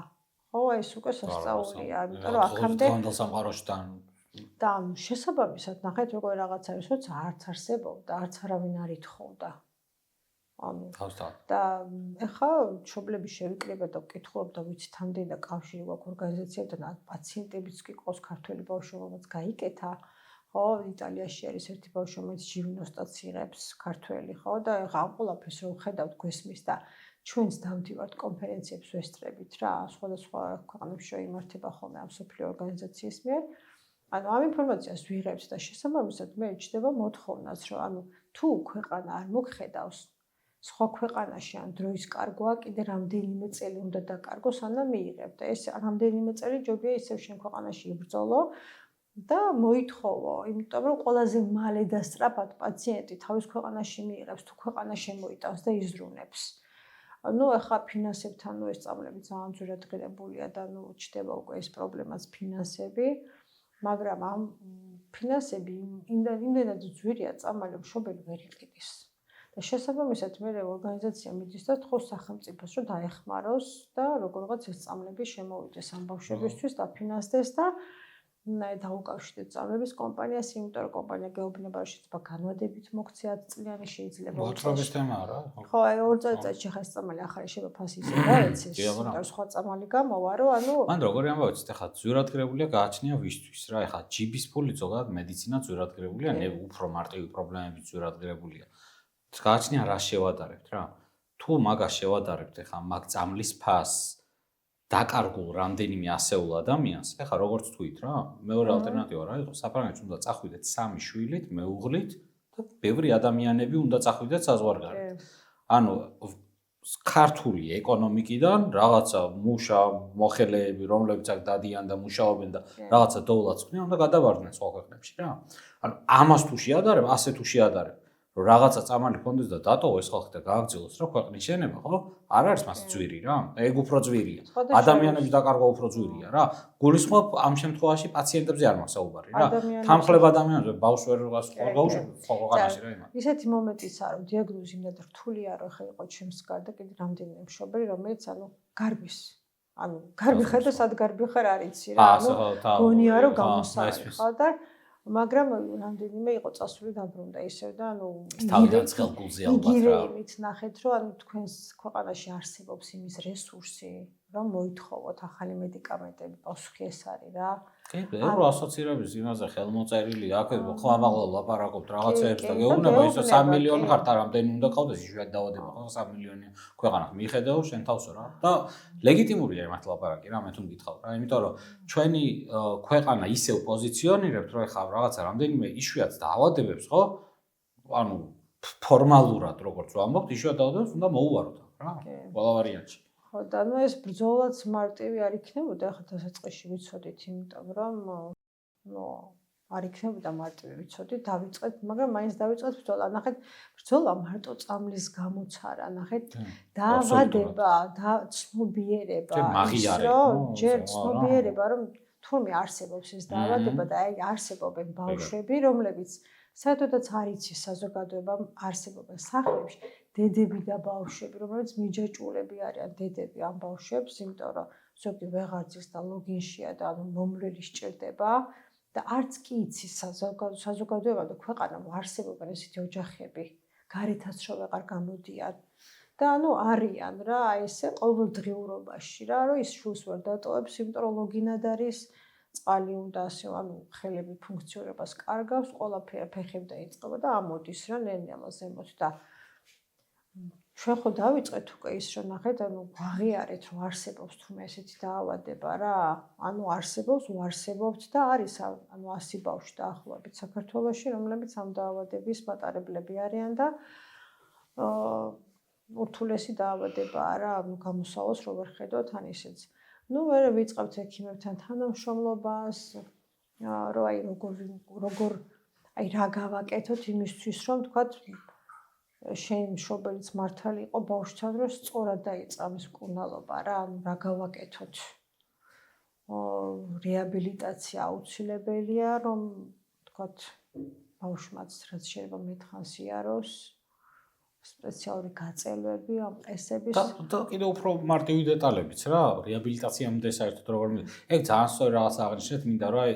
ხო, ეს უკვე სასწაულია, იმიტომ რომ აქამდე სამყაროსთან და შესაბამისად ნახეთ როგორ რაღაც არის, როცა არც არსებობდა, არც არავინ არ ითხოვდა. ანუ და ეხა მშობლები შევიკრიბეთ და ვკითხულობ და ვიცით ამდენი და კავშირი გვაქვს ორგანიზაციებთან პაციენტებიც კი ყავს ქართველი ბავშვი რომელიც გაიკეთა ხო იტალიაში არის ერთი ბავშვი რომელიც ჟირინოსტაც იღებს ქართველი ხო და ეხა ამ ყველაფერს რო ხედავთ გვესმის და ჩვენც დავდივართ კონფერენციებს ვესწრებით რა სხვადასხვა ქვეყნებში იმართება ხოლმე ამ სოფლიო ორგანიზაციის მიერ ანუ ამ ინფორმაციას ვიღებთ და შესაბამისად მე ჩდება მოთხოვნაც რომ ანუ თუ ქვეყანა არ მოგხედავს სხვა ქვეყანაში ან დროის კარგვა კიდე რამდენიმე წელი უნდა დაკარგოს ანა მიიღებ და ეს რამდენიმე წელი ჯობია ისევ შენ ქვეყანაში იბრძოლო და მოითხოვო იმიტომ რომ ყველაზე მალე და სწრაფად პაციენტი თავის ქვეყანაში მიიღებს თუ ქვეყანა შემოიტანს და იზრუნებს ну ახლა ფინანსებთან ეს წამლები ძალიან ძვირად ღირებულია და ну ჩდება უკვე ეს პრობლემაც ფინანსები მაგრამ ამ ფინანსები იმდენად ძვირია წამალი მშობელი ვერ იყიდის და შესაბამისად მე ორგანიზაცია მიდის და თხოვს სახელმწიფოს რომ დაეხმაროს და როგორღაც ეს წამლები შემოვიდეს ამ ბავშვებისთვის და ფინანსდეს და დაუკავშირდეს წამლების კომპანიას, იმიტომ რომ კომპანია გეუბნება რომ შეიძლება განვადებით მოქცე 10 წლიანი შეიძლება მოთხრობის თემა რა. ხო, აი 2 წელიწადში ხა ეს წამალი ახალი შეიძლება ფასი ისე დაეცეს. და სხვა წამალი გამოვა რომ ანუ მან როგორი ამბავით ახლა ძვირადღირებულია გააჩნია ვისთვის რა ახლა ჯიბის ფული ზოგადად მედიცინა ძვირადღირებულია, უფრო მარტივი პრობლემები ძვირადღირებულია. გააჩნია რა შევადარებთ რა. თუ მაგას შევადარებთ ახლა მაგ წამლის ფასს დაკარგულ რამდენიმე ასეულ ადამიანს, ეხლა როგორც თქვით რა, მეორე ალტერნატივა რა იყო, საფრანგეთში უნდა წახვიდეთ 3 შვილით, მეუღლით და ბევრი ადამიანები უნდა წახვიდეთ საზღვარგარეთ. ანუ ქართული ეკონომიკიდან რაღაცა მუშა მოხელეები, რომლებიც აქ დადიან და მუშაობენ და რაღაცა დოვლაც ხდნენ, უნდა გადავარდნენ სხვა ქვეყნებში რა. ანუ ამას თუ შეადარებ, ასე თუ შეადარებ, რომ რაღაცა წამალი ქონდეს და დატოვო ეს ხალხი და გააგრძელოს რა ქვეყნის შენება, ხო? არ არის მას ძვირი რა. ეგ უფრო ძვირია. ადამიანების დაკარგვა უფრო ძვირია რა. გულისხმობ ამ შემთხვევაში პაციენტებზე არ მაქვს საუბარი რა. თანხლებ ადამიანებზე ბავშვ ვერ გაუშვებ სხვა ქვეყანაში რა იმან. ისეთი მომენტიცაა რომ დიაგნოზი იმდად რთულია რომ ხე იყო ჩემს გარდა კიდე რამდენიმე მშობელი რომელიც გარბის გარბი ხარ და სად გარბი ხარ არ იცი რა გონია რომ გამოსავალ ხარ და მაგრამ რამდენიმე იყო წასული დაბრუნდა ისევ და თავიდან ცხელგულზე ალბათ რა იმით ნახეთ რომ თქვენს ქვეყანაში არსებობს იმის რესურსი რომ მოითხოვოთ ახალი მედიკამენტები პასუხი ეს არის რა კი ეურო ასოცირების იმაზე ხელმოწერილი აქ ხო ამაღლა ლაპარაკობთ რაღაცეებს და გეუბნება ისო 3 მილიონი ხართ არ ამდენი უნდა ყავდეს იშვიათ დაავადება ხო 3 მილიონი ქვეყანა მიხედავ შენ თავსო რა და ლეგიტიმურია იმათ ლაპარაკი რა მე თუ მგითხავ რა იმიტომ რომ ჩვენი ქვეყანა ისევ პოზიციონირებთ რომ ეხლა რაღაცა რამდენიმე იშვიათ დაავადებებს ხო ანუ ფორმალურად როგორც ვამბობთ იშვიათ დაავადებებს უნდა მოუვაროთ რა ყველა ვარიანტში ხო და ეს ბრძოლაც მარტივი არ იქნებოდა ახლა დასაწყისში ვიცოდით იმიტომ რომ არ იქნებოდა მარტივი ვიცოდით დავიწყეთ მაგრამ მაინც დავიწყეთ ბრძოლა ნახეთ ბრძოლა მარტო წამლის გამოც არა ნახეთ დაავადება და ცნობიერება ჯერ ცნობიერება რომ თურმე არსებობს ეს დაავადება და აი არსებობენ ბავშვები რომლებიც საერთოდაც არ იცის საზოგადოებამ არსებობენ სახლებში დედები და ბავშვები, რომლებიც მიჯაჭვულები არიან დედები ამ ბავშვებს, იმიტომ რომ ზოგი ვეღარ ძის და ლოგინშია და მომვლელი სჭირდება და არც კი იცის საზოგადოება და ქვეყანამ არსებობენ ესეთი ოჯახები, გარეთაც რომ ვეღარ გამოდიან და არიან რა, ესე ყოველდღიურობაში რა, რომ ის შულს ვერ დატოვებს, იმიტომ რომ ლოგინად არის წყალი უნდა ასე ხელები ფუნქციონირებას კარგავს, ყველაფერი ფეხებდა იწყება და ამოდის რა ნელ-ნელა ზემოთ და ჩვენ ხო დავიწყეთ უკვე ის რომ ნახეთ ვაღიარეთ რომ არსებობს თუმე ესეთი დაავადება რა არსებობს ვარსებობთ და არის 100 ბავშვი დაახლოებით საქართველოში რომლებიც ამ დაავადების მატარებლები არიან და ურთულესი დაავადებაა რა გამოსავალს რო ვერ ხედავთ ან ისეც ვერ ვიწყებთ ექიმებთან თანამშრომლობას რომ როგორ რა გავაკეთოთ იმისთვის რომ თქვათ შენ მშობელიც მართალი იყო ბავშვთან რომ სწორად დაიწყა მის მკურნალობა რა რა გავაკეთოთ რეაბილიტაცია აუცილებელია რომ თქვათ ბავშვმაც რაც შეიძლება მეტხანს იაროს სპეციალური გაწელვები ამ წესების და კიდევ უფრო მარტივი დეტალებიც რა რეაბილიტაციამდე საერთოდ როგორ ეგ ძალიან სწორი რაღაც აღნიშნეთ მინდა რომ აი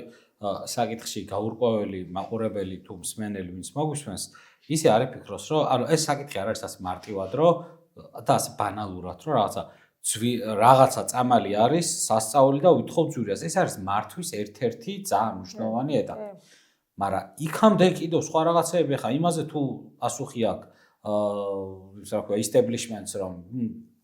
საკითხში გაურკვეველი მაყურებელი თუ მსმენელი ვინც მოგვისმენს ისე არ იფიქროს რომ ანუ ეს საკითხი არ არის ასე მარტივად რომ და ასე ბანალურად რომ რაღაცა წამალი არის სასწაული და ვითხოვ ძვირას ეს არის მართვის ერთ-ერთი ძალიან მნიშვნელოვანი ეტაპი მაგრამ იქამდე კიდევ სხვა რაღაცეები ხა იმაზე თუ პასუხი აქვს ისა რა establishments რომ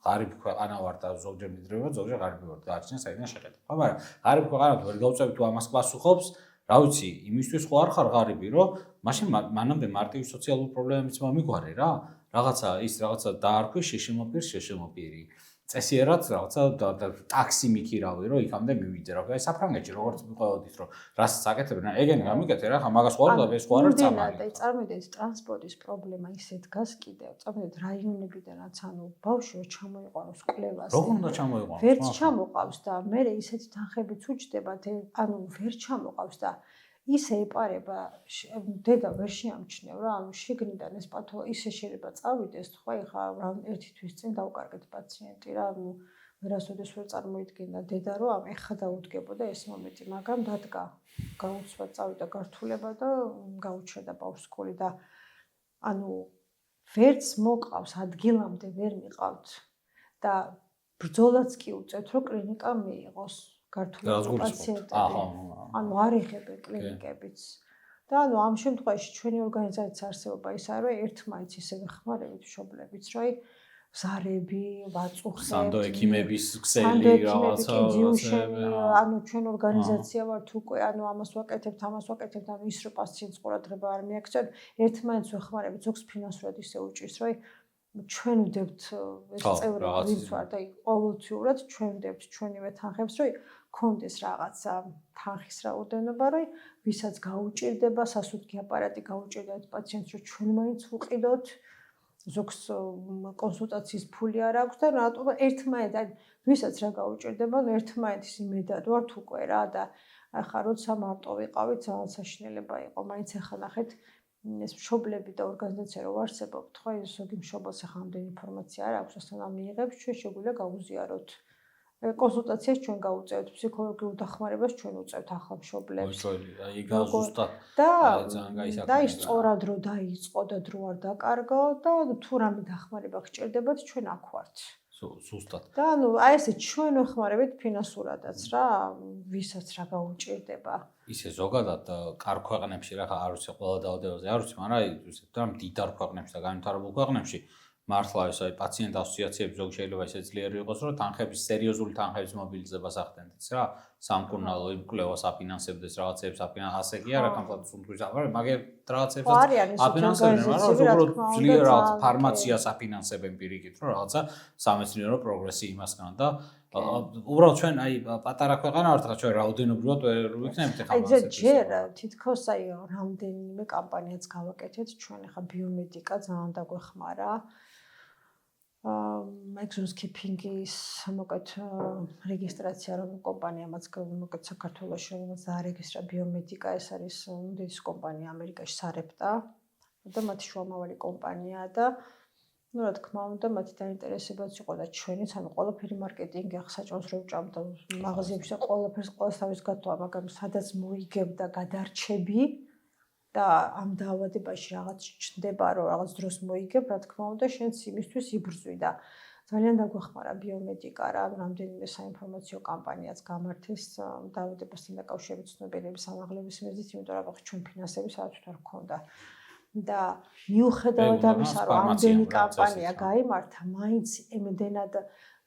ღარიბი ქვეყანა ვარ და ზოგჯერ მიდრევა ზოგჯერ ღარიბი ვარ გააჩნია საიდან შეხედა ხო მაგრამ ღარიბი ქვეყანა ვერ გავწევი თუ ამას პასუხობს რა ვიცი იმისთვის ხო არ ხარ ღარიბი რომ მაშინ მანამდე მარტივი სოციალური პრობლემებიც მომიგვარე რა რაღაცა დაარქვი შეშემოპირი წესიერად რაღაცა ტაქსი მიქირავი რომ იქამდე მივიდე რა საფრანგეთში როგორც მიყვევოდით რომ რას საკეთებენ ეგენი გამიკეთე რა ხა მაგას ხო არ და ეს ხო არ წამალი და წარმოდეთ ტრანსპორტის პრობლემა ისე დგას კიდევ წარმოდეთ რაიონებიდანაც ბავშვი ვერ ჩამოიყვანოს კვლევას როგორ უნდა ჩამოიყვანოს ვერც ჩამოყავს და მე ისეთი თანხებიც უჯდება ვერ ჩამოყავს და ისე ეპარება დედა ვერ შეამჩნევ რა შიგნიდან ეს პათოლოგია ისე შეიძლება წავიდეს თქვა ეხა ერთი თვის წინ დავკარგეთ პაციენტი რა ვერასოდეს ვერ წარმოიდგენდა დედა რომ ეხა დაუდგებოდა ეს მომენტი მაგრამ დადგა გაუცვა წავიდა გართულება და გაუჩერდა ბავშვს სკოლი და ვერც მოყავს ადგილამდე ვერ მიყავთ და ბრძოლაც კი უწევთ რომ კლინიკა მიიღოს გართულებული პაციენტები არ იღებენ კლინიკებიც და ამ შემთხვევაში ჩვენი ორგანიზაციის არსებობა ისაა რომ ერთმანეთს ისე ვეხმარებით მშობლებიც რომ ზარები ვაწუხებთ სანდო ექიმების ქსელი რაღაცა ჩვენ ორგანიზაცია ვართ უკვე ამას ვაკეთებთ ის რომ პაციენტს ყურადღება არ მიაქცევთ ერთმანეთს ვეხმარებით ზოგს ფინანსურად ისე უჭირს რომ ჩვენ ვდებთ ეს წევრები ვინც ვარ და ყოველთვიურად ჩვენ ვდებთ ჩვენივე თანხებს რომ კონდეს რაღაცა თანხის რაოდენობა რომ ვისაც გაუჭირდება სასუქი აპარატი გაუჭირდა ეს პაციენტს რომ ჩვენ მაინც ვყიდოთ ზოგს კონსულტაციის ფული არ აქვს და რატომ ერთმანეთად ვისაც რა გაუჭირდება ერთმანეთის იმედად ვართ უკვე რა და ახლა როცა მარტო ვიყავით ძალიან საშინელება იყო მაინც ახლა ნახეთ ეს მშობლები და ორგანიზაცია რო არსებობთ ხო ეს ზოგი მშობელს ახლა ამდენი ინფორმაცია არ აქვს ასთან მიიღებს ჩვენ შეგვიძლია გავუზიაროთ კონსულტაციას ჩვენ გავუწევთ ფსიქოლოგიურ დახმარებას ჩვენ უწევთ ახლა მშობლებს აი გაზუსტად და ის სწორად რო დაიწყო და დრო არ დაკარგო და თუ რამე დახმარება გჭირდებათ ჩვენ აქ ვართ ზუსტად და ანუ აი ესე ჩვენ ვეხმარებით ფინანსურადაც რა ვისაც რა გაუჭირდება ისე ზოგადად კარგ ქვეყნებში რა არ ვიცი ყველა დაავადებაზე არ ვიცი მაგრამ ისე და მდიდარ ქვეყნებში და განვითარებულ ქვეყნებში მართლა ეს აი პაციენტ ასოციაციები ზოგი შეიძლება ისე ძლიერი იყოს რომ თანხების სერიოზული თანხების მობილიზებას ახდენდეს რა სამკურნალო კვლევას აფინანსებდეს რაღაცებს ასე კი არა კონკრეტულად სუნთქვის აბარ მაგერ რაღაცებს აფინანსებდნენ მაგრამ ზოგადად ძლიერ რაღაც ფარმაციას აფინანსებენ პირიქით რომ რაღაცა სამეცნიერო პროგრესი იმასგან და უბრალოდ ჩვენ აი პატარა ქვეყანა ვართ ხა ჩვენ რაოდენობრივად ვერ ვიქნებით ხა აი ჯერ თითქოს აი რამდენიმე კამპანიაც გავაკეთეთ ჩვენ ხა ბიომედიკა ძალიან დაგვეხმარა Exons Keeping-ის მოკეთ რეგისტრაცია რომ კომპანიამაც მოკეთ საქართველოში რომელსაც დაარეგისტრა ბიომედიკა ეს არის უდიდესი კომპანია ამერიკაში სარეპტა და მათი შუამავალი კომპანიაა და ну რა თქმა უნდა მათი დაინტერესებაც იყო და ჩვენიც ანუ ყველაფერი მარკეტინგი ახსაჭოს რო ვჭამთ მაღაზიებში და ყველაფერს ყოველს თავის გათვლა მაგრამ სადაც მოიგებ და გადარჩები და ამ დაავადებაში რაღაც ჩნდება რომ რაღაც დროს მოიგებ რა თქმა უნდა შენც იმისთვის იბრძვი და ძალიან დაგვეხმარა ბიომედიკა რა რამდენიმე საინფორმაციო კამპანიაც გამართეს დაავადებასთან დაკავშირებით ცნობიერების ამაღლების მიზნით იმიტომ რომ ჩვენ ფინანსები საერთოდ არ გქონდა და მიუხედავად ამისა რომ ამდენი კამპანია გაიმართა მაინც ემდენად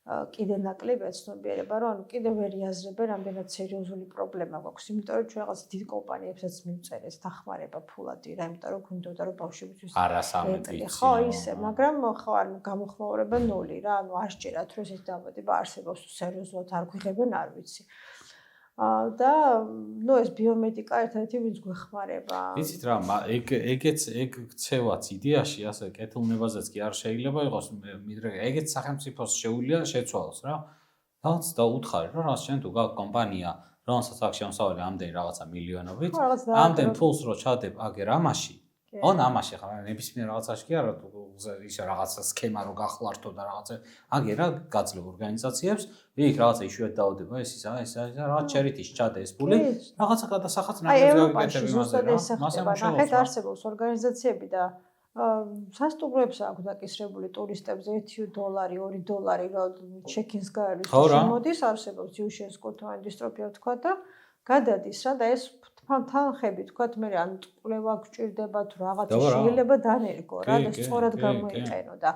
კიდე ნაკლებია ცნობიერება რომ ანუ კიდე ვერ იაზრებენ რამდენად სერიოზული პრობლემა გვაქვს იმიტომ რომ ჩვენ რაღაც დიდ კომპანიებსაც მივწერეს დახმარება ფულადი რა იმიტომ რომ გვინდოდა რომ ბავშვებისთვის არასამედიცინო ხო ისე მაგრამ ხო ანუ გამოხმაურება ნული რა ანუ არ სჭირათ რომ ეს დაავადება არსებობს სერიოზულად არ გვიღებენ არ ვიცი და ნუ ეს ბიომედიკა ერთ-ერთი ვინც გვეხმარება იცით რა ეგ ქცევაც იდეაში ასე კეთილნებაზეც კი არ შეიძლება იყოს ეგეც სახელმწიფოს შეუძლია შეცვალოს რა რაც და უთხარი რომ რა შენ თუ გაქვს კომპანია რომელსაც აქვს შემოსავალი ამდენი რაღაცა მილიონობით ამდენ ფულს რო ჩადებ აგერ ამაში on ამაში ხა ნებისმიერ რაღაცაში კი არა თუ ის რაღაცა სქემა რო გახლართო და რაღაცა აგერა გაძლევ ორგანიზაციებს იქ რაღაცა იშვიათ დაავადება ეს რაღაც ჩერითვის ჩადე ეს ფული რაღაცა გადასახაც ნაკლებად გაგიკეთებ იმაზე რა ნახეთ არსებობს ორგანიზაციები და სასტუმროებს აქვს დაკისრებული ტურისტებზე $1 $2 რა ჩეკინს გაარის შემოდის არსებობს იუშენს კუთოვანი დისტროფია თქვა და გადადის რა და ეს თანხები თქვა მე ან კვლევა გჭირდება თუ რაღაცა შეიძლება დანერგო რა და სწორად გამოიყენო და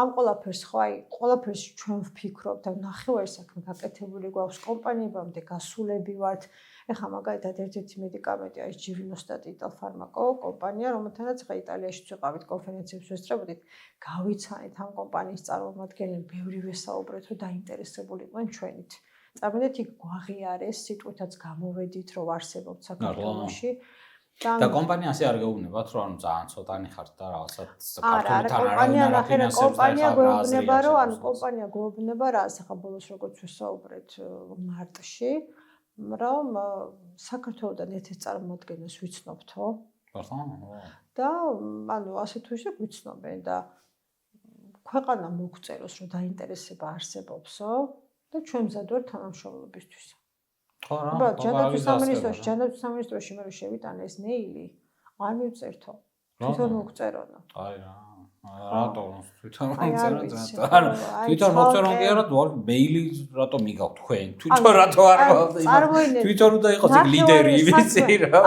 ამ ყველაფერს ხო აი ყველაფერს ჩვენ ვფიქრობთ და ნახევარი საქმე გაკეთებული გვაქვს კომპანიებამდე გასულები ვართ ეხლა მაგალითად ერთ-ერთი მედიკამენტი არის ჯივინოსტატი იტალფარმაკო კომპანია რომელთანაც ხა იტალიაში ვიყავით კონფერენციებს ვესწრებოდით გავიცანით ამ კომპანიის წარმომადგენლები ბევრი ვესაუბრეთ რომ დაინტერესებული იყვნენ ჩვენით წამოდეთ იქ გვაღიარეს სიტყვითაც გამოვედით რომ არსებობს საქართველოში და კომპანია ასე არ გეუბნებათ რომ ანუ ძალიან ცოტანი ხართ და რაღაცა საქართველოსთან არავინ კომპანია გვეუბნება რომ ანუ კომპანია გვეუბნება რა ახლა ბოლოს როგორც ვისაუბრეთ მარტში რომ საქართველოსთან ერთ-ერთ წარმოადგენელს ვიცნობთო და ანუ ასე თუ ისე გვიცნობენ და ქვეყანა მოგწეროს რომ დაინტერესება არსებობსო და ჩვენ მზად ვართ თანამშრომლობისთვის. ხო რა. ჯანდაცვის სამინისტროში მე რო შევიტანე ეს მეილი, არ მივწერთო. თვითონ მოგწერონო. აი რა. რატო თვითონ მოგწეროთ? ანუ თვითონ მოგწერონ კი არა, მეილი რატო მიგავთ თქვენ? თვითონ რატო არ გავხდით? თვითონ უნდა იყოს ეგ ლიდერი, ვიცი რა.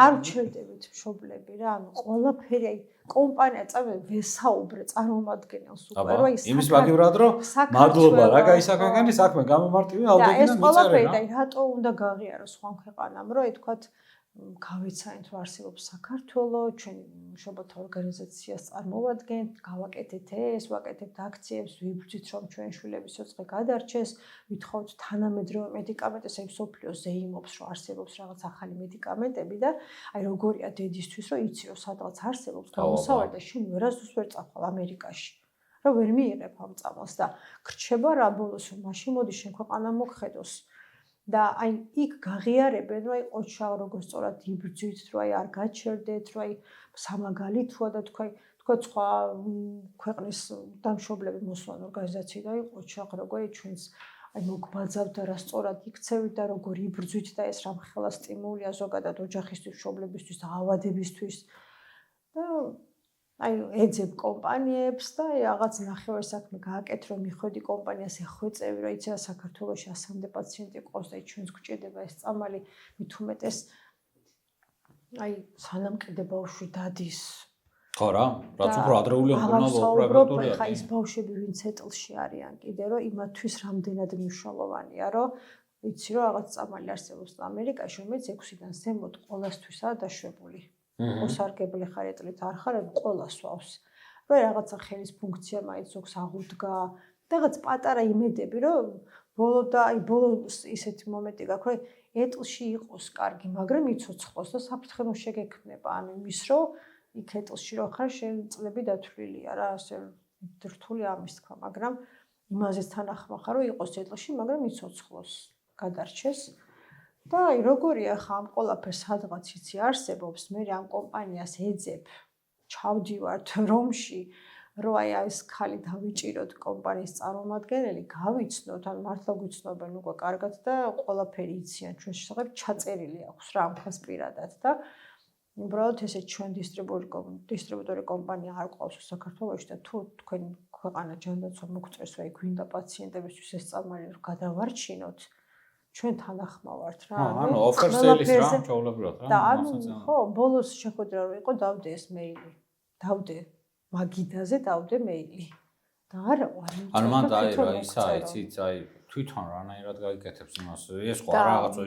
არ ჩერდებით მშობლები რა, ანუ ყველაფერი აი კომპანია წავე ვესაუბრე წარმომადგენელს უკვე რომ ის იმის მაგივრად რომ მადლობა რა გაისაქმე საქმე გამომარტივე ალბათ და ეს ყველაფერი და რატო უნდა გაღიაროს სხვა ქვეყანამ რომ ეთქვათ გავეცანით რომ არსებობს საქართველოს, ჩვენ მშობელთა ორგანიზაციას წარმოვადგენთ, გავაკეთეთ ეს, ვაკეთებთ აქციებს, ვიბრძვით რომ ჩვენ შვილების სიცხე გადარჩეს, ვითხოვთ თანამედროვე მედიკამენტებს, აი მსოფლიოს ზეიმობს რომ არსებობს რაღაც ახალი მედიკამენტები და აი როგორია დედისთვის რომ იცი რომ სადღაც არსებობს გამოსავალი და შენ ვერასდროს ვერ წახვალ ამერიკაში. რომ ვერ მიიღებ ამ წამალს და გრჩება რა ბოლოს რომ მაშინ მოდი შენ ქვეყანა მოგხედოს. და აი იქ გაღიარებენ რომ აი ყოჩა როგორც სწორად იბრძვით რომ აი არ გაჩერდეთ რომ აი სამაგალითოა და თქვა სხვა ქვეყნის დამშობლები მოსვლან ორგანიზაციიდან აი ყოჩა როგორი ჩვენს აი მოგბაძავთ და რა სწორად იქცევით და როგორ იბრძვით და ეს რამ ხელა სტიმულია ზოგადად ოჯახისთვის მშობლებისთვის და ავადებისთვის და აი ეძებ კომპანიებს და რაღაც ნახევარ საქმე გააკეთე რომ მიხვედი კომპანიას ეხვეწევი რომ იცი საქართველოში 100 პაციენტი ყავს და ჩვენს გვჭირდება ეს წამალი მით უმეტეს აი სანამ კიდე ბავშვი დადის ხო რა რაც უფრო ადრეულია პროგრამატურია ხა ის ბავშვები ვინც ეტლში არიან კიდე რომ იმათთვის რამდენად მნიშვნელოვანია რომ იცი რომ რაღაც წამალი არსებობს ამერიკაში რომელიც 6-დან ზემოთ ყოველთვისაა დაშვებული მოსარგებლე ხარ ეტლით არ ხარ ყველას ვავს რომ რაღაცა ხელის ფუნქცია მაინც ზოგს აღუდგა და რაღაც პატარა იმედები რომ ბოლო ისეთი მომენტი გაქვს რომ ეტლში იყოს კარგი მაგრამ იცოცხლოს და საფრთხემო შეგექმნება ანუ იმის რომ იქ ეტლში რო ხარ შენ წლები დათვლილია რა ასე რთული ამის თქვა მაგრამ იმაზეც თანახმა ხარ რომ იყოს ეტლში მაგრამ იცოცხლოს გადარჩეს და აი როგორია ხა ამ ყველაფერს სადღაც იცი არსებობს მე ამ კომპანიას ეძებ ჩავდივართ რომში რომ აი ეს ხალი დავიჭიროთ კომპანიის წარმომადგენელი გავიცნოთ ან მართლა გვიცნობენ უკვე კარგად და ყველაფერი იციან ჩვენ შესაძლოა ჩაწერილი აქვს რა ამ ხას პირადად და უბრალოდ ესე ჩვენ დისტრიბუტორი კომპანია არ ყავს საქართველოში და თუ თქვენ ქვეყანა ჯანდაცვა მოგწერს აი გვინდა პაციენტებისთვის ეს წამალი რომ გადავარჩინოთ ჩვენ თანახმა ვართ რა ანუ ოფერსელის რა ჩაულებრად რა და ანუ ხო ბოლოს შეხვედრა რო იყო დავდე ეს მეილი დავდე მაგიდაზე დავდე მეილი და არა ვარ ანუ მან და აი რა ისა იცით აი თვითონ რანაირად გაიგეთებს იმას ეს ხო რაღაცა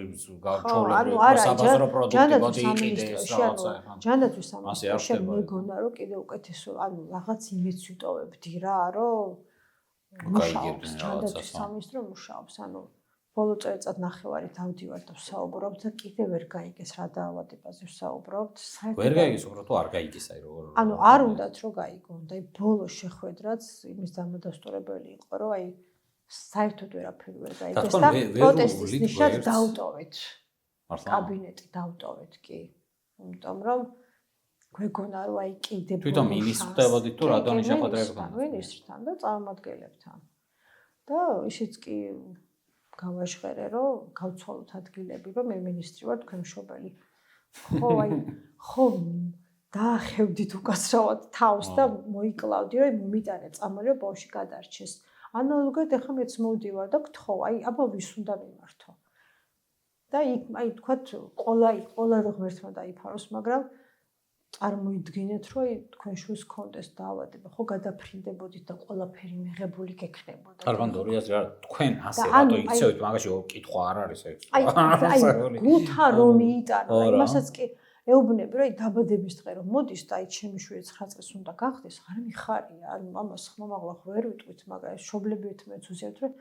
ჩაულებრად საბაზრო პროდუქტი მოდი იყიდეს რაღაცა ჯანდაცვის სამინისტრო შენ მეგონა რომ კიდე უკეთესო ანუ რაღაც იმედს ვიტოვებდი რა რომ მუშაობს ჯანდაცვის სამინისტრო მუშაობს ანუ ბოლო წელიწად ნახევარი დავდივარ და ვსაუბრობთ და კიდე ვერ გაიგეს რა დაავადებაზე ვსაუბრობთ. ვერ გაიგეს უბრალოდ თუ არ გაიგეს აი როგორ. ანუ არ უნდათ რომ გაიგონ და აი ბოლო შეხვედრაც იმის დამადასტურებელი იყო რომ აი საერთოდ ვერაფერი ვერ გაიგეს და პროტესტის ნიშნად დავტოვეთ. კაბინეტი დავტოვეთ კი. იმიტომ რომ გვეგონა რომ აი კიდე თვითონ მინისტრს ხდებოდით თუ რა დონის შეხვედრებთან. მინისტრთან და წარმომადგენლებთან. და ისიც კი გავაჟღერე რომ გავცვალოთ ადგილები რომ მე მინისტრი ვარ თქვენ მშობელი ხო აი ხო დაახევდით უკაცრავად თავს და მოიკლავდი რომ მომიტანე წამალი რომ ბავშვი გადარჩეს ანალოგად ახლა მეც მოვდივარ და გთხოვ აი აბა ვის უნდა მიმართო და იქ აი თქვათ ყველა ღმერთმა დაიფაროს მაგრამ წარმოიდგინეთ რომ თქვენ შვილს კონდეს დაავადება ხო გადაფრინდებოდით და ყველაფერი მიღებული გექნებოდა კარვანდორი აზრი არა თქვენ ასე რატო იქცევით მაგაში კითხვა არ არის ეს აი გუთა რომ იიტანო იმასაც კი ეუბნები რომ აი დაბადების დღე რომ მოდის და აი ჩემი შვილი 9 წელს უნდა გახდეს არ მიხარია ანუ ამას ხმამაღლა ვერ ვიტყვით მაგრამ ეს შობლები ერთმანეთს უზიართ რომ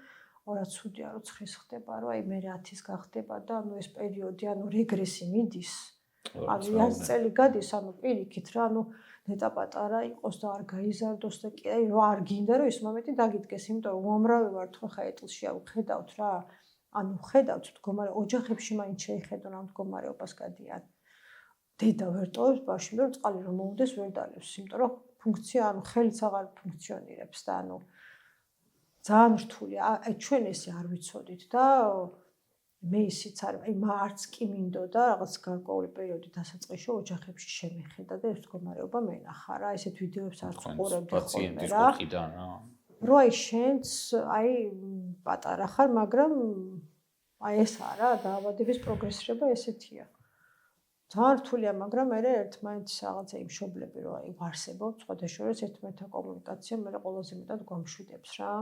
ორა ცუდია რომ 9-ის ხდება რომ აი მე 10-ის გახდება და ანუ ეს პერიოდი ანუ რეგრესი მიდის ანუ 100 წელი გადის ანუ პირიქით რა ანუ ნეტა პატარა იყოს და არ გაიზარდოს და კი აი რა არ გინდა რომ ის მომენტი დაგიდგეს იმიტომ რომ უამრავი ვართ ხო ხა ეტლში აუ ხედავთ რა ანუ ხედავთ მდგომარე ოჯახებში მაინც შეიხედონ ამ მდგომარეობას გადიან დედა ვერ ტოვებს ბავშვი რომ წყალი რომ მოუდეს ვერ დალევს იმიტომ რომ ფუნქცია ანუ ხელიც აღარ ფუნქციონირებს და ანუ ძალიან რთულია აი ჩვენ ესე არ ვიცოდით და მე ისიც არ აი მარც კი მინდოდა რაღაც გარკვეული პერიოდი დასაწყისში ოჯახებში შემეხედა და ეს მდგომარეობა მენახა რა ესეთ ვიდეოებს არც უყურებდი ხოლმე რა რო აი შენც აი პატარა ხარ მაგრამ აი ეს არა დაავადების პროგრესირება ესეთია ძალიან რთულია მაგრამ მე ერთმანეთს რაღაცა იმ მშობლები რო აი ვარსებობთ სხვათა შორის ერთმანეთთან კომუნიკაცია მე ყველაზე მეტად გვამშვიდებს რა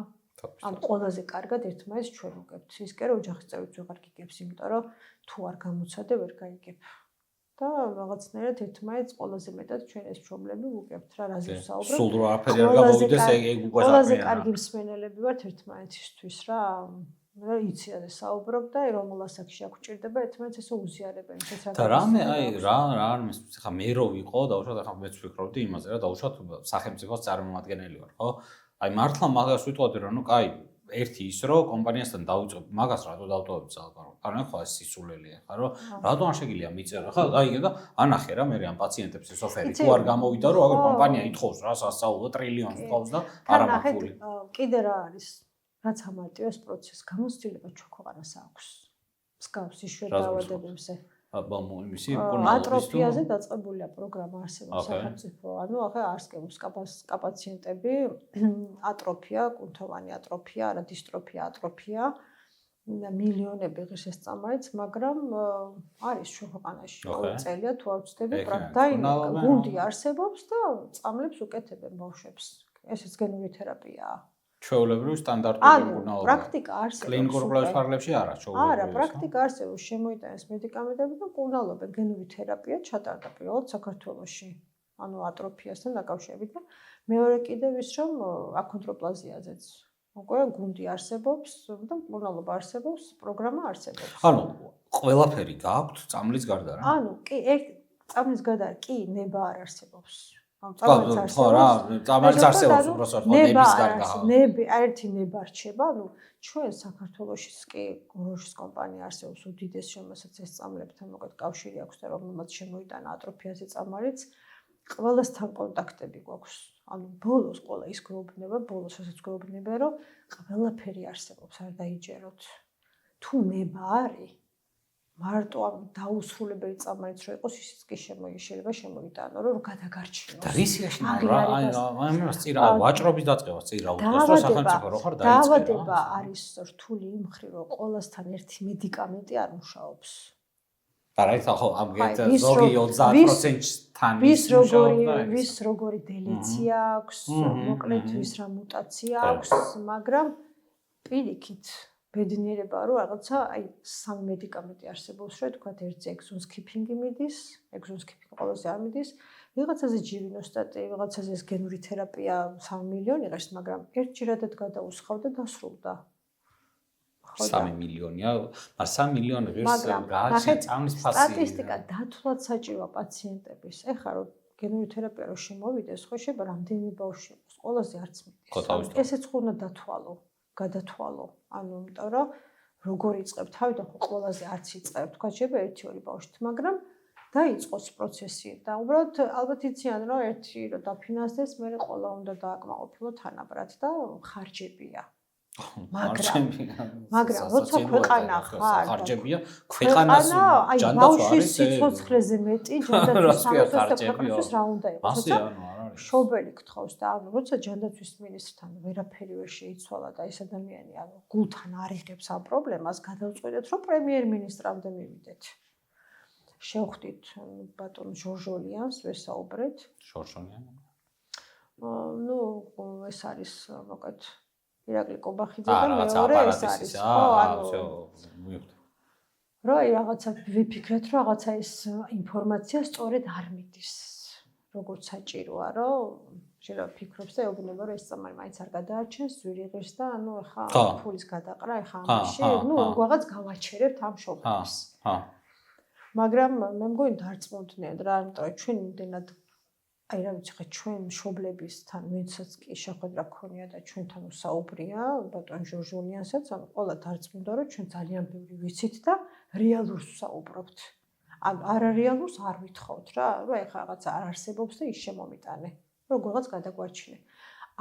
ან ყველაზე კარგად ერთმანეთს ჩვენ ვუგებთ ის კი რომ ოჯახის წევრიც ვეღარ გიგებს იმიტომ რომ თუ არ გამოცადე ვერ გაიგებ და რაღაცნაირად ერთმანეთს ყველაზე მეტად ჩვენ ეს მშობლები ვუგებთ რა რაზე ვსაუბრობთ. სულ რა არაფერი არ გამოვიდეს ეგ უკვე ყველაზე კარგი მსმენელები ვართ ერთმანეთისთვის რა. რა იცი რა საუბრობ და რომელ ასაკში აქ ჭირდება ერთმანეთს ესე უზიარებენ შესაძლოა. და რამე აი რა არ მესმის ხა მე რო ვიყო დაუშვათ ახლა მეც ვფიქრობდი იმაზე რა დაუშვათ სახელმწიფოს წარმომადგენელი ვარ ხო? აი მართლა მაგას ვიტყოდი რომ ნუ კაი ერთი ის რომ კომპანიასთან დავიწყებ მაგას რატო დავტოვებ ზალბარო. ანუ ხო ეს სისულელია ხა რომ რატო არ შეგიძლია მიწერა ხა აი და ანახე რა მე ამ პაციენტებს ეს ოფერი თუ არ გამოვიდა რომ აგერ კომპანია ითხოვს რა სასწაულო ტრილიონს თხოვს და არა მართული. კიდე რა არის რაც ამარტივ ეს პროცესი გამოცდილება ჩვენ ქვეყანას აქვს. მსგავსი შედაავადებებზე. იმისი ატროფიაზე დაწყებულია პროგრამა არსებობს სახელმწიფო. ანუ ახლა არსკევს კაპაციენტები ატროფია, კუნთოვანი ატროფია, არა დისტროფია, ატროფია. მილიონები ღირსშესწამალიც, მაგრამ არის ჩვენ ქვეყანაში ყოველწელია თუ არ ვცდები პრაქტიკა გუნდი არსებობს და წამლებს უკეთებენ ბავშვებს. ესეც გენური თერაპიაა. ჩვეულებრივ სტანდარტული მკურნალობა. პრაქტიკა არსებობს. კლინიკურ კვლევის ფარგლებში არა, ჩვეულებრივ. არა, პრაქტიკა არსებობს, შემოიტანეს მედიკამენტები და მკურნალობენ გენური თერაპია ჩატარდა პირველად საქართველოში. ანუ ატროფიასთან დაკავშირებით და მეორე კიდევ ის რომ აქონდროპლაზიაზეც უკვე გუნდი არსებობს და მკურნალობა არსებობს, პროგრამა არსებობს. ანუ ყველაფერი გააქვთ წამლის გარდა რა? ანუ კი წამლის გარდა კი ნება არ არსებობს. წამლიც არსებობს უბრალოდ ნების გარდა. ნები ერთი ნება რჩება, ანუ ჩვენ საქართველოშიც კი გროშის კომპანია არსებობს უდიდეს რომელსაც ეს წამლებთან მოკლედ კავშირი აქვს და რომელმაც შემოიტანა ატროფიაზე წამალიც ყველასთან კონტაქტები გვაქვს. ანუ ბოლოს ყველა ის გვეუბნება, ბოლოს ასაც გვეუბნება, რომ ყველაფერი არსებობს, არ დაიჯეროთ. თუ ნება არის მარტო ამ დაუსრულებელი წამალიც რო იყოს, ისიც კი შეიძლება შემოიტანო, რომ გადაგარჩინოს. და რისიაში რა აი ამას წირა ვაჭრობის დაწყებას წირა უდგას რომ სახელმწიფო რო ხარ დაიწყება. დაავადება არის რთული იმ მხრივ, რომ ყველასთან ერთი მედიკამენტი არ მუშაობს. არა ეხლა ხო ამგეთ ზოგი 30%-თან ვის როგორი დელეცია აქვს, მოკლედ ვის რა მუტაცია აქვს, მაგრამ პირიქით ბედნიერება რომ რაღაცა აი სამ მედიკამენტი არსებობს, რომ თქვა ერთზე ეგზონსკიპინგი მიდის, ეგზონსკიპინგი ყველაზე არ მიდის, ვიღაცაზე ჯირინოსტატი, ვიღაცაზე ეს გენური თერაპია 3 მილიონი ღირს, მაგრამ ერთჯერადად გადაუსხავდა და დასრულდა. 3 მილიონია, მაგრამ 3 მილიონი ღირს გააჩნია წამლის ფასი. სტატისტიკა დათვლად საჭიროა პაციენტების. ეხლა რომ გენური თერაპია რო შემოვიდეს, ხო შეიძლება რამდენი ბავშვი იყოს, ყველაზე არც მიდის. ესეც ხო უნდა დათვალო, გადათვალო. ანუ იმიტომ რომ როგორ იწყებ თავიდან ხო ყველაზე არც იწყებ, თქვა შეიძლება 1-2 ბავშვით, მაგრამ დაიწყოს პროცესი და უბრალოდ ალბათ იციან რომ ერთი რომ დაფინანსდეს, მე ყველა უნდა დააკმაყოფილო თანაბრად და ხარჯებია. მაგრამ როცა ქვეყანა ხარ ხარჯებია ქვეყანას ბავშვის სიცოცხლეზე მეტი ჯანდაცვის სამინისტროს რა უნდა იყოს შობელი გთხოვს და ანუ როცა ჯანდაცვის მინისტრთან ვერაფერი ვერ შეიცვალა და ეს ადამიანი ანუ გულთან არ იღებს ამ პრობლემას გადავწყვეტეთ რომ პრემიერ-მინისტრამდე მივიდეთ შევხვდით ბატონ ჟორჟოლიანს ვესაუბრეთ ჟორჟოლიანი ნუ ეს არის მოკლედ ირაკლი კობახიძე და მეორე ეს არის. ხო, ანუ რა რაღაცა ვიფიქრეთ, რომ რაღაცა ეს ინფორმაცია სწორედ არ მიდის. როგორც საჭიროა, რომ შეიძლება ფიქრობს და ეუბნება, რომ ეს წამალი მაინც არ გადაარჩენს, ძვირი ღირს და ანუ ეხა ფულის გადაყრა, ეხა ამაში, ნუ რაღაც გავაჩერებთ ამ შობლებს. მაგრამ მე მგონი დარწმუნდნენ რა, იმიტომ რომ ჩვენ იმდენად აი რა ვიცი ხა ჩვენ მშობლებისთან ვინცაც კი შეხვედრა ქონია და ჩვენთან საუბრია ბატონ ჟორჟოლიანსაც ანუ ყველა დარწმუნდა რომ ჩვენ ძალიან ბევრი ვიცით და რეალურს საუბრობთ ან არარეალურს არ ვითხოვთ რა რომ ეხა რაღაცა არ არსებობს და ის შემომიტანე როგორღაც გადაგვარჩინე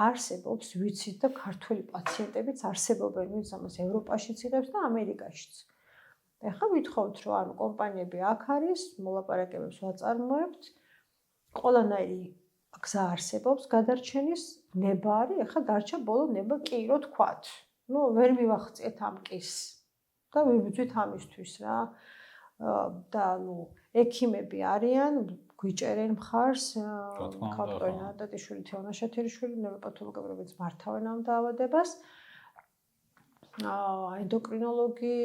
არსებობს ვიცით და ქართველი პაციენტებიც არსებობენ ვინც ამას ევროპაშიც იღებს და ამერიკაშიც ეხა ვითხოვთ რომ ანუ კომპანიები აქ არის მოლაპარაკებებს ვაწარმოებთ ყველანაირი გზა არსებობს გადარჩენის ნება არის ეხლა დარჩა ბოლო ნება კი რო თქვათ ნუ ვერ მივახციეთ ამ კის და ვიბრძვით ამისთვის რა და ნუ ექიმები არიან გვიჭერენ მხარს ქალტონა დადიშვილი თეონა შეთერიშვილი ნევროპათოლოგები მარავიც მართავენ ამ დაავადებას ენდოკრინოლოგი,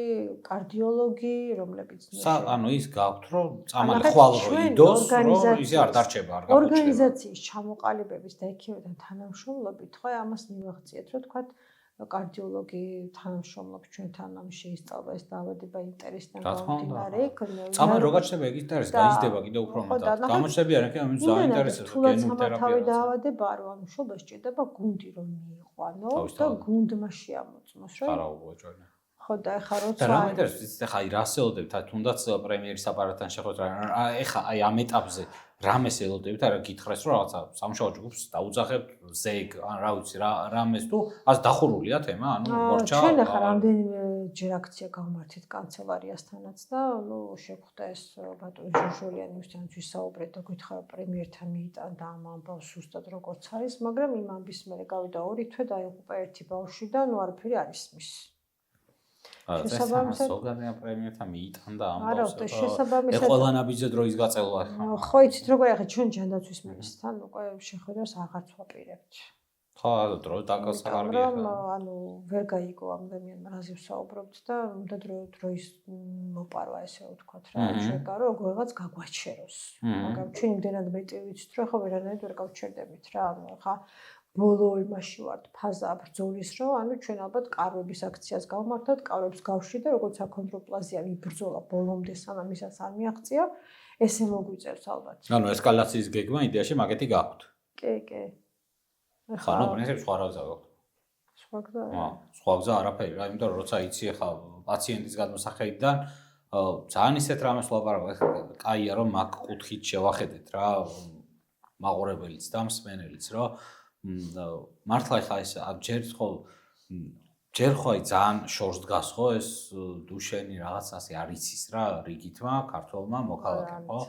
კარდიოლოგი, რომლებიც ანუ ის გაქვთ, რომ წამალი ხვალ რო იდოს, რომ ისე არ დარჩება, არ გაგვიჩნდება. ორგანიზაციის ჩამოყალიბების და ექიმებთან თანამშრომლობით, ხო, ამას მივახციეთ, რომ თქვა კარდიოლოგი თანამშრომლობს ჩვენთან, ამ შეისწავლა ეს დაავადება ინტერესთან გამომდინარე. წამალი რო გაჩნდება, ეგ ინტერესი გაიზრდება კიდევ უფრო მეტად. გამოჩნდებიან, რომ ამის დაინტერესებს გენურ თერაპიას. დაავადება რო ანუ შობა სჭირდება გუნდი რომ მიიყვანო და გუნდმა შეამოწმოს, რა. არა უოჭვენა. ხო და ეხლა როცა და რა მეინტერესებს, ეხლა აი რას ელოდებთ, თუნდაც პრემიერის აპარატთან შეხვედრა, ეხლა აი ამ ეტაპზე რამეს ელოდებთ, არა გითხრეს რომ რაღაცა სამუშაო ჯგუფს დაუძახებთ ზეგ, ან რა ვიცი, რამეს თუ ას დახურულია თემა, ანუ მორჩა. ჩვენ ახლა რამდენიმე ჯერ აქცია გავმართეთ კანცელარიასთანაც და ნუ შეხვდა ეს ბატონი ჟურჟოლიანივსთან ვისაუბრეთ და გითხრა პრემიერთან მიიტანდა ამ ამბავს ზუსტად როგორც არის, მაგრამ იმ ამბის მერე გავიდა 2 თვე და აიღუპა ერთი ბავშვი და ნუ არაფერი არ ისმის. შესაბამისად სოგანია პრემიერთან მიიტანდა ამბავს. არა, შესაბამისად ყველა ნაბიჯზე დროის გაწელვა ხა. ხო, იცით როგორ ახლა ჩვენ ჯანდაცვის მინისტრთან უკვე შეხვედრას აღარც ვაპირებთ. ხო, დრო დაკასაღარგია. ანუ ვერ გაიგო ამ ადამიანმა რაზე ვსაუბრობთ და უნდა დროის მოპარვა ესე ვთქვათ რა, შეგა რომ როგორღაც გაგვაჩეროს. მაგრამ ჩვენ იმდენად მეტი ვიცით რომ ხო ვერანაირად ვერ გავჩერდებით რა, ანუ ხა ბოლო იმაში ვართ ფაზა ბრძოლის რომ ანუ ჩვენ ალბათ კარვების აქციას გავმართოთ, კარვებს გავში და როგორც აქონდროპლაზია ვიბრძოლა ბოლომდე სანამ ისაც არ მიაღწია, ესე მოგვიწევს ალბათ. ანუ ესკალაციის გეგმა იდეაში მაგეთი გაქვთ. კი. ხა ნუ პრინციპი სხვა რა გზა გაქვთ. სხვა გზა? სხვა გზა არაფერი რა, იმიტომ რომ როცა იცი ხა პაციენტის გადმოსახედიდან ძალიან ისეთ რამეს ვლაპარაკობ, კაია რომ მაგ კუთხით შევახედეთ რა, მაყურებელიც და მსმენელიც რომ მართლა ხა ეს ჯერ ხო აი ძალიან შორს დგას ხო ეს დუშენი რაღაც ასე არ იცის რა რიგითმა ქართველმა მოქალაქემ ხო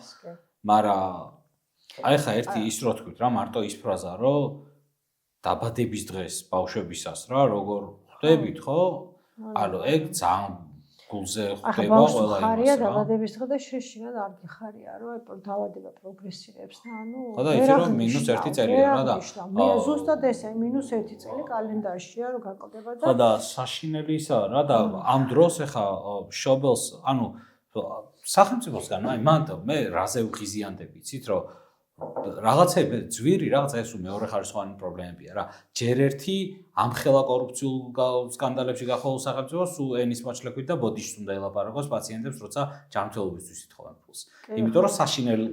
მაგრამ აი ხა ერთი ის რო თქვით რა მარტო ის ფრაზა რომ დაბადების დღეს ბავშვებისას რა როგორ ხვდებით ხო ანუ ეგ ძალიან გულზე ხვდება ყველა იმას რა. ხარია დაბადების დღე და შეშინად არ გიხარია რომ აი დაავადება პროგრესირებს და ანუ ხო და იცი რომ -1 წელია რა და მე ზუსტად ესე -1 წელი კალენდარშია რომ გაკლდება და ხო და საშინელი ისაა რა და ამ დროს ეხა შობელს ანუ სახელმწიფოსგან აი მან მე რაზე ვღიზიანდები იცით რომ რაღაცები ძვირი რაღაცა ეს მეორე ხარისხოვანი პრობლემებია რა ჯერ ერთი ამხელა კორუფციულ სკანდალებში გახვალ სახელმწიფოს სულ ენის მოჩლექვით და ბოდიშს უნდა ელაპარაკოს პაციენტებს როცა ჯანმრთელობისთვის ითხოვენ ფულს იმიტომ რომ საშინელი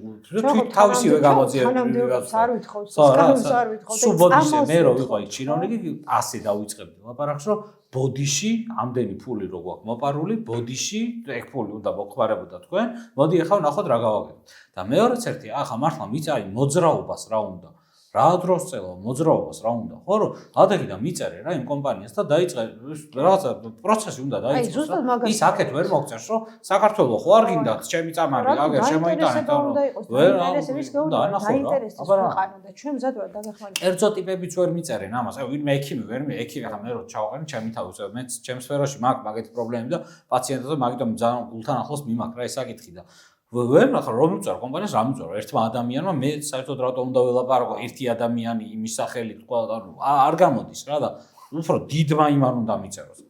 თავისივე გამოძიებას არ ვითხოვთ სკანდალს არ ვითხოვთ სულ ბოდიშზე მე რო ვიყო ჩინოვნიკი ასე დავიწყებდი ლაპარაკს რომ ბოდიში ამდენი ფული რო გვაქვს მოპარული ბოდიში ეგ ფული უნდა მოხმარებოდა თქვენ მოდი ახლა ვნახოთ რა გავაკეთოთ და მეორეც ერთი ახლა მართლა მიწარი მოძრაობას რა უნდა რა დროს წელა მოძრაობას რა უნდა ხო რომ ადაგიდან მიწერე რა იმ კომპანიას და დაიწყე რაღაცა პროცესი უნდა დაიწყოს ის აქეთ ვერ მოგწერს რომ საქართველოს ხო არ გინდათ ჩემი წამალი აგერ შემოიტანეთ ვერ ინტერესებს გაინტერესებს ქვეყანა და ჩვენ მზად ვარ დაგახმაროთ კერძო ტიპებიც ვერ მიწერენ ამას აი ვინმე ექიმი ვერ მე ექიმი ახლა მე რო ჩავყენე ჩემი თავის მე ჩემ სფეროში მაქვს მაგეთი პრობლემები და პაციენტებს მაგიტომ ძალიან გულთან ახლოს მიმაქ რა ეს საკითხი და ვერ ახლა რომ მიწარ კომპანიას რა მიწარ ერთმა ადამიანმა მე საერთოდ რატომ უნდა ველაპარაკო ერთი ადამიანი იმის სახელით ყველა არ გამოდის რა და უფრო დიდმა იმან უნდა მიწეროს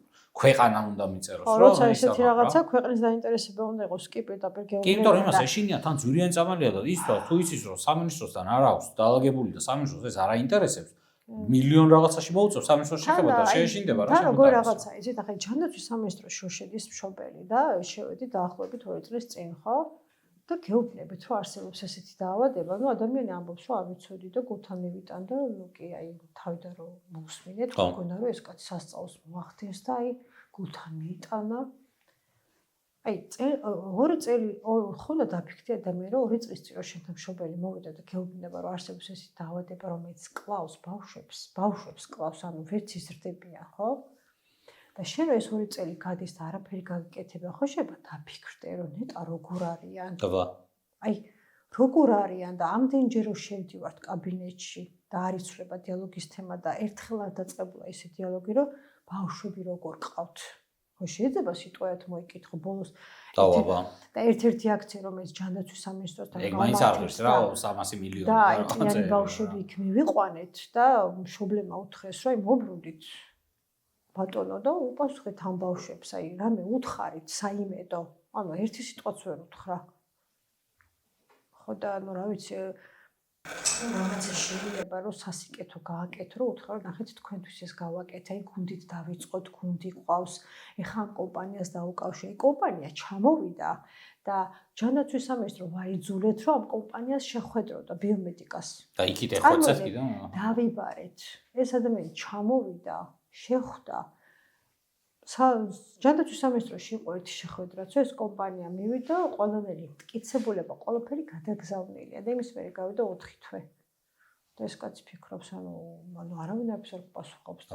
ქვეყანამ უნდა მიწეროს რა როცა ესეთი რაღაცა ქვეყნის დაინტერესება უნდა იყოს კი პირდაპირ გეუბნები კი იმიტომ რომ იმას ეშინია თან ძვირიანი წამალია და ის თუ იცის რომ სამინისტროსთან არ აქვს დაალაგებული და სამინისტროს ეს არ აინტერესებს მილიონ რაღაცაში მოუწევს სამინისტროს შეხება და შეეშინდება რა და როგორ რაღაცა იცით ახლა ჯანდაცვის სამინისტროს შოშედის მშობელი და შევედი დაახლოებით 2 წლის წინ ხო და გეუბნებით რომ არსებობს ესეთი დაავადება, ну ადამიანი ამბობს რომ არ ვიცოდი და გულთან მივიტან და ну კი აი თავიდან რომ მოვსმინეთ, მგონა რომ ეს კაცი სასწაულს მოახდენს და აი გულთან მიიტანა. აი 2 წელი ხოლმე დაფიქრდი ადამიანი რომ 2 წლის წინ რომ შენთან მშობელი მოვიდა და გეუბნება რომ არსებობს ესეთი დაავადება რომელიც კლავს ბავშვებს კლავს, ანუ ვერც იზრდებიან, ხო? და შენ ეს 2 წელი გადის და არაფერი გაგიკეთება, ხო შეიძლება დაფიქრდე რომ ნეტა როგორ არიან. აი როგორ არიან და ამდენჯერ რომ შევდივართ კაბინეტში და არ იცვლება დიალოგის თემა და ერთხელ არ დაწყებულა ესე დიალოგი რომ ბავშვები როგორ ყავთ. ხო შეიძლება სიტყვაით მოიკითხო ბოლოს და ერთ-ერთი აქცია რომელიც ჯანდაცვის სამინისტროსთან გამართა. ეგ მაინც არ ღირს რა 300 მილიონი და აი ბავშვები იქ მივიყვანეთ და მშობლებმა უთხრეს რომ აი მობრუნდით ბატონო და უპასუხეთ ამ ბავშვებს, აი რამე უთხარით, საიმედო. ანუ ერთი სიტყვაც ვერ უთხრა. ხო და ანუ რა ვიცი რაღაცა შეიძლება რომ სასიკეთო გააკეთო რომ უთხრა რომ ნახეთ თქვენთვის ეს გავაკეთე, აი გუნდით დავიწყოთ, გუნდი ყავს, ეხლა ამ კომპანიას დაუკავშირე. კომპანია ჩამოვიდა და ჯანდაცვის სამინისტრო ვაიძულეთ რომ ამ კომპანიას შეხვედროდა ბიომედიკას. და იქით ეხოცეთ კიდე? დავიბარეთ. ეს ადამიანი ჩამოვიდა, შეხვდა. ჯანდაცვის სამინისტროში იყო ერთი შეხვედრაც, ეს კომპანია მივიდა, ყველანაირი მტკიცებულება, ყველაფერი გადაგზავნილია და იმის მერე გავიდა 4 თვე. და ეს კაცი ფიქრობს, ანუ არავინ არ პასუხობს და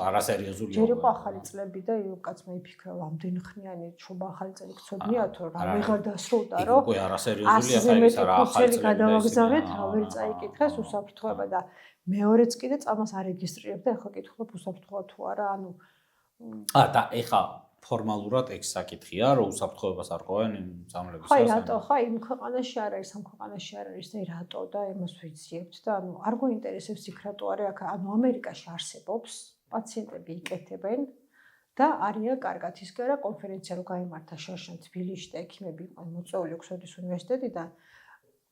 არასერიოზულია. ჯერ იყო ახალი წლები და კაცმა იფიქრა, რამდენი ხნიანი ჩობა ახალი წელი გწოდნიათო, რა ვეღარ დასრულდა, რომ უკვე არასერიოზულია, ხა ის არა ახალი წელი გადავაგზავნეთ, ვერ წაიკითხეს უსაფრთხოება და მეორეც კიდე წამას არეგისტრირებდა, ახლა კითხულობ უსაფრთხოა თუ არა, ანუ და ეხა ფორმალურად ეგ საკითხია, რომ უსაფრთხოებას არ ყვევენ იმ წამლებისას. ხაი რატო, ხაი იმ ქვეყანაში არ არის, ამ ქვეყანაში არ არის და რატო და იმას ვიციებთ და ანუ არ გვინტერესებს იქ რატო არის აქ, ანუ ამერიკაში არსებობს, პაციენტები იკეთებენ და არიან კარგად ის კი არა კონფერენცია რო გაიმართა შარშან თბილისში და ექიმები იყვნენ მოწვეული ოქსფორდის უნივერსიტეტიდან.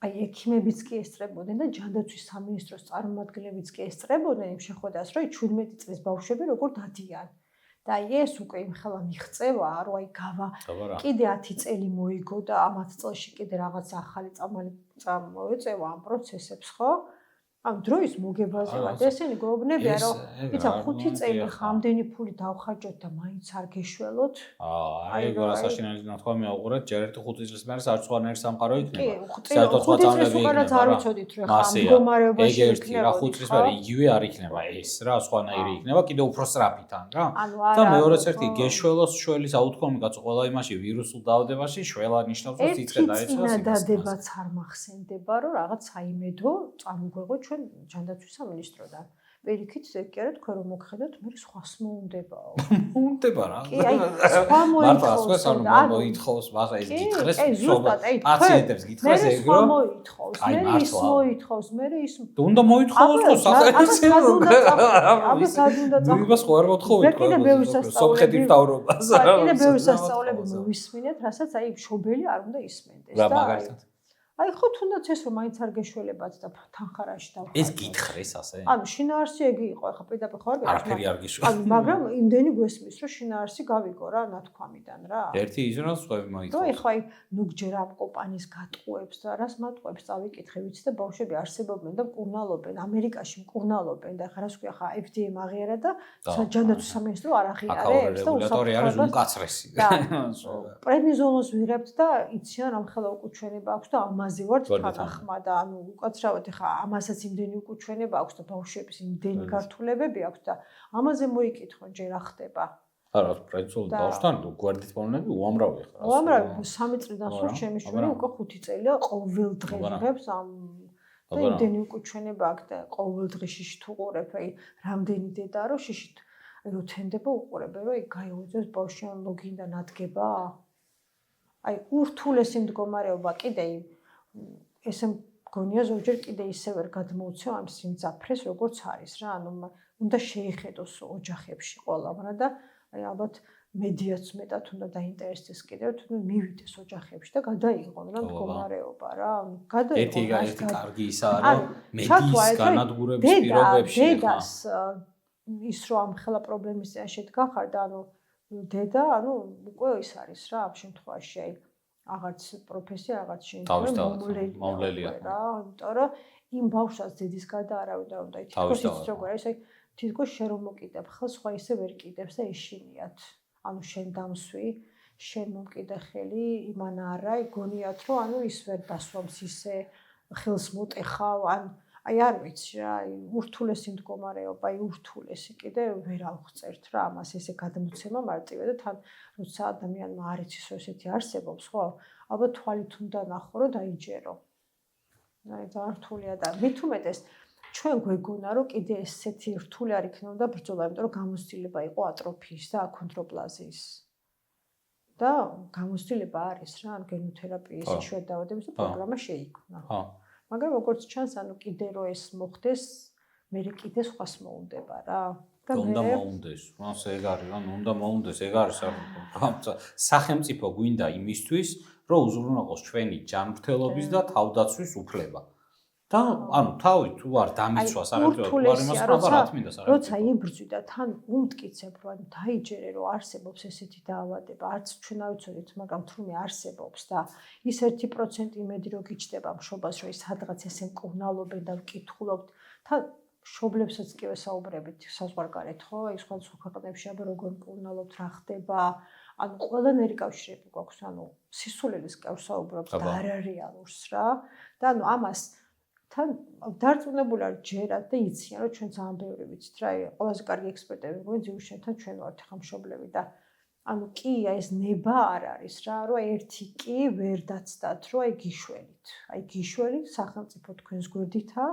აი ექიმებიც კი ესწრებოდნენ და ჯანდაცვის სამინისტროს წარმომადგენლებიც კი ესწრებოდნენ იმ შეხვედრას, რომ 17 წლის ბავშვები როგორ დადიან. და ეს უკვე იმხელა მიღწევა, რომ აი გავა კიდე 10 წელი მოიგო და ამ 10 წელში კიდე რაღაც ახალი წამოეწევა ამ პროცესებს, ხო? ამ დროის მოგებაზევად ესენი გეუბნებიან, რომ იცი 5 წელი ხამდენი ფული დავხარჯოთ და მაინც არ გეშველოთ. აი გორა საშინელი ნათქვამი აუყურეთ, ჯერ ერთი 5 წლის მერე საერთო სამყარო იქნება. საერთო 5 წლის უკანაც არ ვიცოდით რომ ხა მდგომარეობაში იქნება 5 წლის მერე იგივე არ იქნება ეს რა, სხვანაირი იქნება, კიდე უფრო სწრაფიდან რა. და მეორეც ერთი გეშველოს შველის აუთქომი კაცო ყველა იმაში ვირუსულ დაავადებაში შველა ნიშნავს რომ სიცხე დაეცვა სიცხე. დადებაც არ მახსენდება რომ რაღაც საიმედო წამოგვეღო ჯანდაცვის სამინისტროდან. პირიქით ეგ კი არა თქვენ რომ მოგხედოთ, მე სხვას მოუნდებაო. მოუნდება რა. კი, აი სხვა მოითხოვს. მოითხოვს, მაგრამ ეს გითხრეს პაციენტებს გითხრეს ეგ რომ მოითხოვს, მე ის მოითხოვს, მე ის უნდა მოითხოვოს ხო სახელმწიფო. აბა სად უნდა წახვიდეთ. იმას ხო არ მოთხოვით თქვენ. სომხეთის მთავრობას. კიდე ბევრი სასწაულები მოვისმინეთ, რასაც აი მშობელი არ უნდა ისმენდეს. რა მაგალითად აი ხო თუნდაც ეს რომ მაინც არ გეშველებათ და თანხარაში დავხარჯოთ. ეს გითხრეს ასე? ანუ შინაარსი ეგ იყო, ახლა პირდაპირ ხო არ გეტყვი. არაფერი არ გიშვა. ანუ მაგრამ იმდენი გვესმის რომ შინაარსი გავიგო რა ნათქვამიდან რა. ერთი ის რომ სხვები მოითხოვს. რო ეხლა აი ნუგჯერ ამ კომპანიის გატყუებს და რას მატყუებს წავიკითხე ვიცი და ბავშვები არსებობენ და მკურნალობენ, ამერიკაში მკურნალობენ და ხა რას ქვია ხა FDA მაგიერა და ჯანდაცვის სამინისტრო არ აღიარებს და უსაფრთხოება არის უმკაცრესი. პრედნიზოლოს ვიღებთ და იციან ამ ხელა უკუჩვენება აქვს და ამაზე ვარ თანახმა და ანუ უკაცრავად ხა ამასაც იმდენი უკუჩვენება აქვს და ბავშვების იმდენი გართულებები აქვს და ამაზე მოიკითხონ ჯერ ახდება. არა, პრედნიზოლ ბავშვთან გვერდით პოვნები უამრავი ხარ. უამრავი 3 წლიდან სულ ჩემი შვილი უკვე 5 წელია ყოველ დღე იღებს ამ და იმდენი უკუჩვენება აქვს და ყოველ დღე შიში თუ ყურებ, აი რამდენი დედა რომ შიში რო თენდება უყურებ, რომ აი გაიუძეს ბავშვი ან ლოგინდან ადგება. აი ურთულესი მდგომარეობა კიდე ესე მგონია ზოგჯერ კიდე ისე ვერ გადმოუცევ ამ სიმძაფრეს როგორც არის რა, ანუ უნდა შეიხედოს ოჯახებში ყველამ და აი ალბათ მედიაც მეტად უნდა დაინტერესდეს კიდევ თუ მივიდეს ოჯახებში და გადაიღონ რა მდგომარეობა რა, ანუ გადაიღონ. ერთი კარგი ისაა რომ მედიის განადგურების პირობებში დედას ის რომ ამ ხელა პრობლემის წინაშე დგახარ და ანუ დედა ანუ უკვე ის არის რა ამ შემთხვევაში აი აღარც პროფესია აღარც მომლელია რა, იმიტომ რომ იმ ბავშვს ძედის გარდა არავინ არ უნდა ითქოს ის როგორ არის აი თითქოს შენ რომ მოკიდებ ხელს სხვა ისე ვერ კიდებს და ეშინიათ. ანუ შენ დამსვი, შენ მომკიდე ხელი, იმან არა, გონიათ რომ ანუ ის ვერ დასვამს ისე ხელს მოტეხავ, აი არ ვიცი რა, აი ურთულესი მდგომარეობა, აი ურთულესი კიდე ვერ ავღწერთ რა ამას ესე გადმოცემა მარტივე და თან როცა ადამიანმა არ იცის რომ ესეთი არსებობს, ხო? ალბათ თვალით უნდა ნახო რომ დაიჯერო. აი და რთულია და მით უმეტეს ჩვენ გვეგონა რომ კიდე ესეთი რთული არ იქნებოდა ბრძოლა, იმიტომ რომ გამოცდილება იყო ატროფიის და აქონდროპლაზიის. და გამოცდილება არის რა, ან გენოთერაპიის შეერთდაავადების პროგრამა შეიქმნა. მაგრამ როგორც ჩანს, ანუ კიდე რომ ეს მოხდეს, მე კიდე სხვას მოუნდება რა. და უნდა მოუნდეს, მას ეგ არის, უნდა მოუნდეს, ეგ არის სახელმწიფო გვინდა იმისთვის, რომ უზრუნველყოს ჩვენი ჯანმრთელობის და თავდაცვის უფლება. და ანუ თავი თუ არ დამიცვა სახელმწიფო თუ არ იმას რა მინდა სახელმწიფო. როცა იბრძვი და თან უმტკიცებ, რომ დაიჯერე, რომ არსებობს ესეთი დაავადება, არც ჩვენ არ ვიცოდით, მაგრამ თურმე არსებობს და ის 1% იმედი რომ გიჩდება მშობას, რომ ის სადღაც ესე მკურნალობენ და ვკითხულობთ, თან მშობლებსაც კი ვესაუბრებით საზღვარგარეთ, ხო? ის სხვადასხვა ქვეყნებში აბა როგორ მკურნალობთ, რა ხდება? ანუ ყველანაირი კავშირები გვაქვს, ანუ სისულელის კავშირს და არარეალურს რა. და ანუ ამას თან დარწმუნებული არ ჯერათ და იციან რომ ჩვენ ძალიან ბევრი ვიცით რა ყველაზე კარგი ექსპერტები გვინდა შენთან ჩვენ ვართ ხა მშობლები და ანუ კი ეს ნება არ არის რა რომ ერთი კი ვერ დაცდათ რომ აი გიშველით სახელმწიფო თქვენს გვერდითა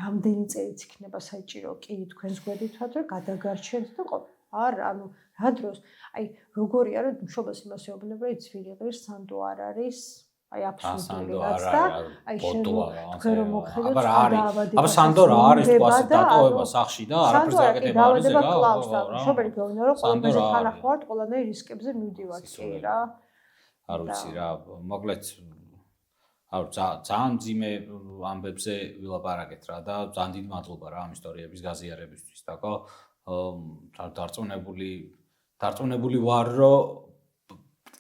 რამდენი წელიც იქნება საჭირო კი თქვენს გვერდითაც რომ გადაგარჩენთ და არა ანუ რა დროს აი როგორია რომ მშობელს იმას ეუბნება იცი ვირი ღირს სანდო არ არის აი აბსოლუტური რაც და აი შენ თქვენ რომ მოხდეთ აბა სანდო რა არის თუ ასე დატოვება სახში და არაფერს აკეთება არის ეგა მშობელი გეუბნება რომ ყველაფერზე თანახმად ყველანაირ რისკებზე მივდივართ კი რა არ ვიცი რა მოკლედ ძალიან ძიმე ამბებზე ვილაპარაკეთ რა და ძალიან დიდი მადლობა რა ამ ისტორიების გაზიარებისთვის დაკო დარწმუნებული ვარ რომ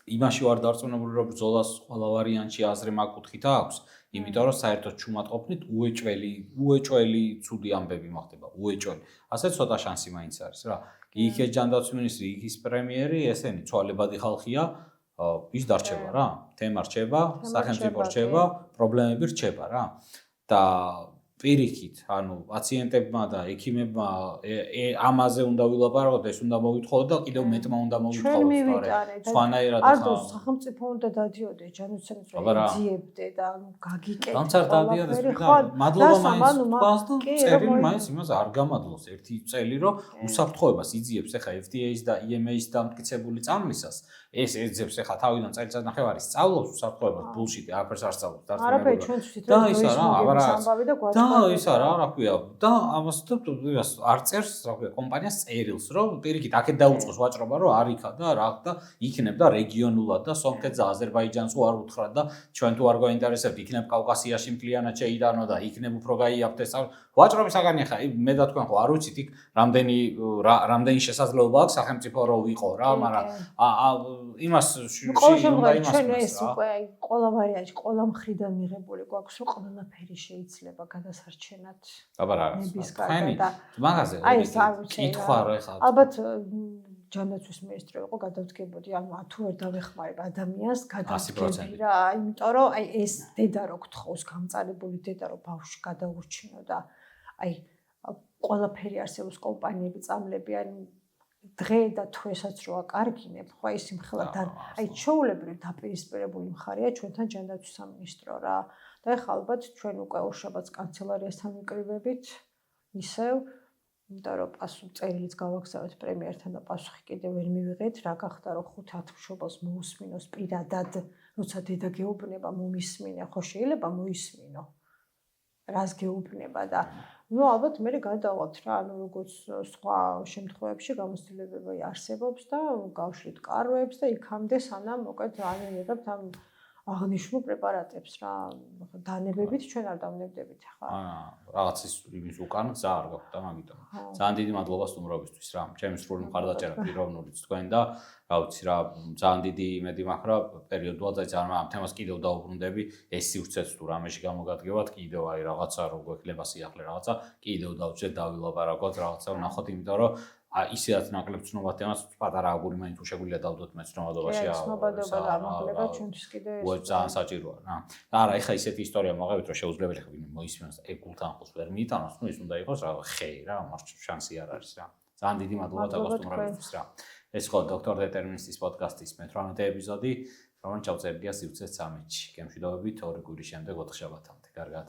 იმაში ვარ დარწმუნებული რომ ბრძოლას ყველა ვარიანტში აზრი მაგკუთხით აქვს იმიტომ რომ საერთოდ ჩუმატყოფნით უეჭველი ცუდი ამბები მოხდება უეჭველი ასე ცოტა შანსი მაინც არის რა იქეს ჯანდაცვის მინისტრი იქის პრემიერი ესენი ცვალებადი ხალხია ის დარჩება რა თემა რჩება სახელმწიფო რჩება პრობლემები რჩება რა და პირიქით ანუ პაციენტებმა და ექიმებმა ამაზე უნდა ვილაპარაკოთ ეს უნდა მოვითხოვოთ და კიდევ მეტმა უნდა მოვითხოვოთ სხვანაირად ხა სახელმწიფო უნდა დადიოდეს ჯანმრთელობის ეძიებდე და ანუ გაგიკეთე განცარტადიოდეს მადლობა მაინც წერილი მაინც იმას არ გამადლოს ერთი წელი რომ უსაფრთხოებას იძიებს ახლა FDA-ს და EMA-ს დამტკიცებული წამლისას ეს ეძებს ახლა თავიდან წელიწად ნახევარი სწავლობს უსაფრთხოებას ბულშიტი არაფერს არ სწავლობს არაფერი ჩვენც ვთქვით რომ ის ამბავი და და ის რა ქვია და ამას იმას არ წერს რა ქვია კომპანიას წერილს რომ პირიქით აქეთ დაუწყოს ვაჭრობა რომ არ იქა და რა და იქნებდა რეგიონულად და სომხეთს და აზერბაიჯანს უარ უთხრათ და ჩვენ თუ არ გვაინტერესებთ იქნებ კავკასიაში მთლიანად შეიდანო და იქნებ უფრო გაიაფთ ეს ვაჭრობის საგანი ხა მე და თქვენ ხო არ ვიცით იქ რამდენი შესაძლებლობა აქვს სახელმწიფო რო ვიყო რა მაგრამ იმას უნდა იმას ჩვენ ეს უკვე აი ყველა ვარიანტი ყველა მხრიდან მიღებული გვაქვს რომ ყველაფერი შეიძლება გადასარჩენად აბა რა და მაგაზე კითხვა რა ხა ალბათ ჯანდაცვის მინისტრი იყო გადავდგებოდი ანუ თუ ვერ დავეხმარებ ადამიანს გადავდგები რა იმიტომ რომ აი ეს დედა რო გთხოვს გამწარებული დედა რო ბავშვი გადაურჩინო და აი ყველაფერი არსებობს კომპანიები წამლები ან დღე და თვესაც რო აკარგინებ ხო ის იმხელა აი ჩაულებრივ დაპირისპირებული მხარეა ჩვენთან ჯანდაცვის სამინისტრო რა და ეხლა ალბათ ჩვენ უკვე ორშაბათს კანცელარიასთან ვიკრიბებით ისევ იმიტომ რომ წერილიც გავაგზავნეთ პრემიერთან და პასუხი კიდევ ვერ მივიღეთ რა გახდა რომ 5-10 მშობელს მოусმინოს პირადად როცა დედა გეუბნება მომისმინე ხო შეიძლება მოისმინო რას გეუბნება და ნუ ალბათ მე გადავალთ რა ანუ როგორც სხვა შემთხვევებში გამოცდილებები არსებობს და გავშლით კარვებს და იქამდე სანამ მოკეთ არ ვიღებთ ამ აღნიშნულ პრეპარატებს რა დანებებით ჩვენ არ დავნებდებით ახლა რაღაც ის უკან გზა არ გაქვთ და მაგიტომ ძალიან დიდი მადლობა სტუმრობისთვის რა ჩემი სრული მხარდაჭერა პიროვნულიც თქვენ და რა ვიცი რა ძალიან დიდი იმედი მაქვს რა პერიოდულად ძალიან ამ თემას კიდევ დაუბრუნდები ეს სივრცეც თუ რამეში გამოგადგებათ კიდევ აი რაღაცა რო გვექნება სიახლე რაღაცა კიდევ დავჭერთ დავილაპარაკოთ რაღაცა ვნახოთ იმიტომ რომ ისედაც ნაკლებ ცნობად თემას პატარა აგური მაინც შეგვიძლია დავდოთ მე ცნობადობაში ცნობადობა და ამაღლება ჩვენთვის კიდე ეს ძალიან საჭიროა რა და არა ეხა ისეთი ისტორია მოგავით რომ შეუძლებელი ხარ ვინმე მოისმენს ეგულთან ხოს ვერ მიიტანოს ნუ ის უნდა იყოს რა ხე რა მარჩ შანსი არ არის რა ძალიან დიდი მადლობა დაგასტუმრებისთვის რა ეს ხო დოქტორ დეტერმინისტის პოდკასტის მე-18 ეპიზოდი რომელიც ჩავწერდია სივრცეს 13-ში გემშვიდობებით 2 კვირის შემდეგ 4 შაბათამდე კარგად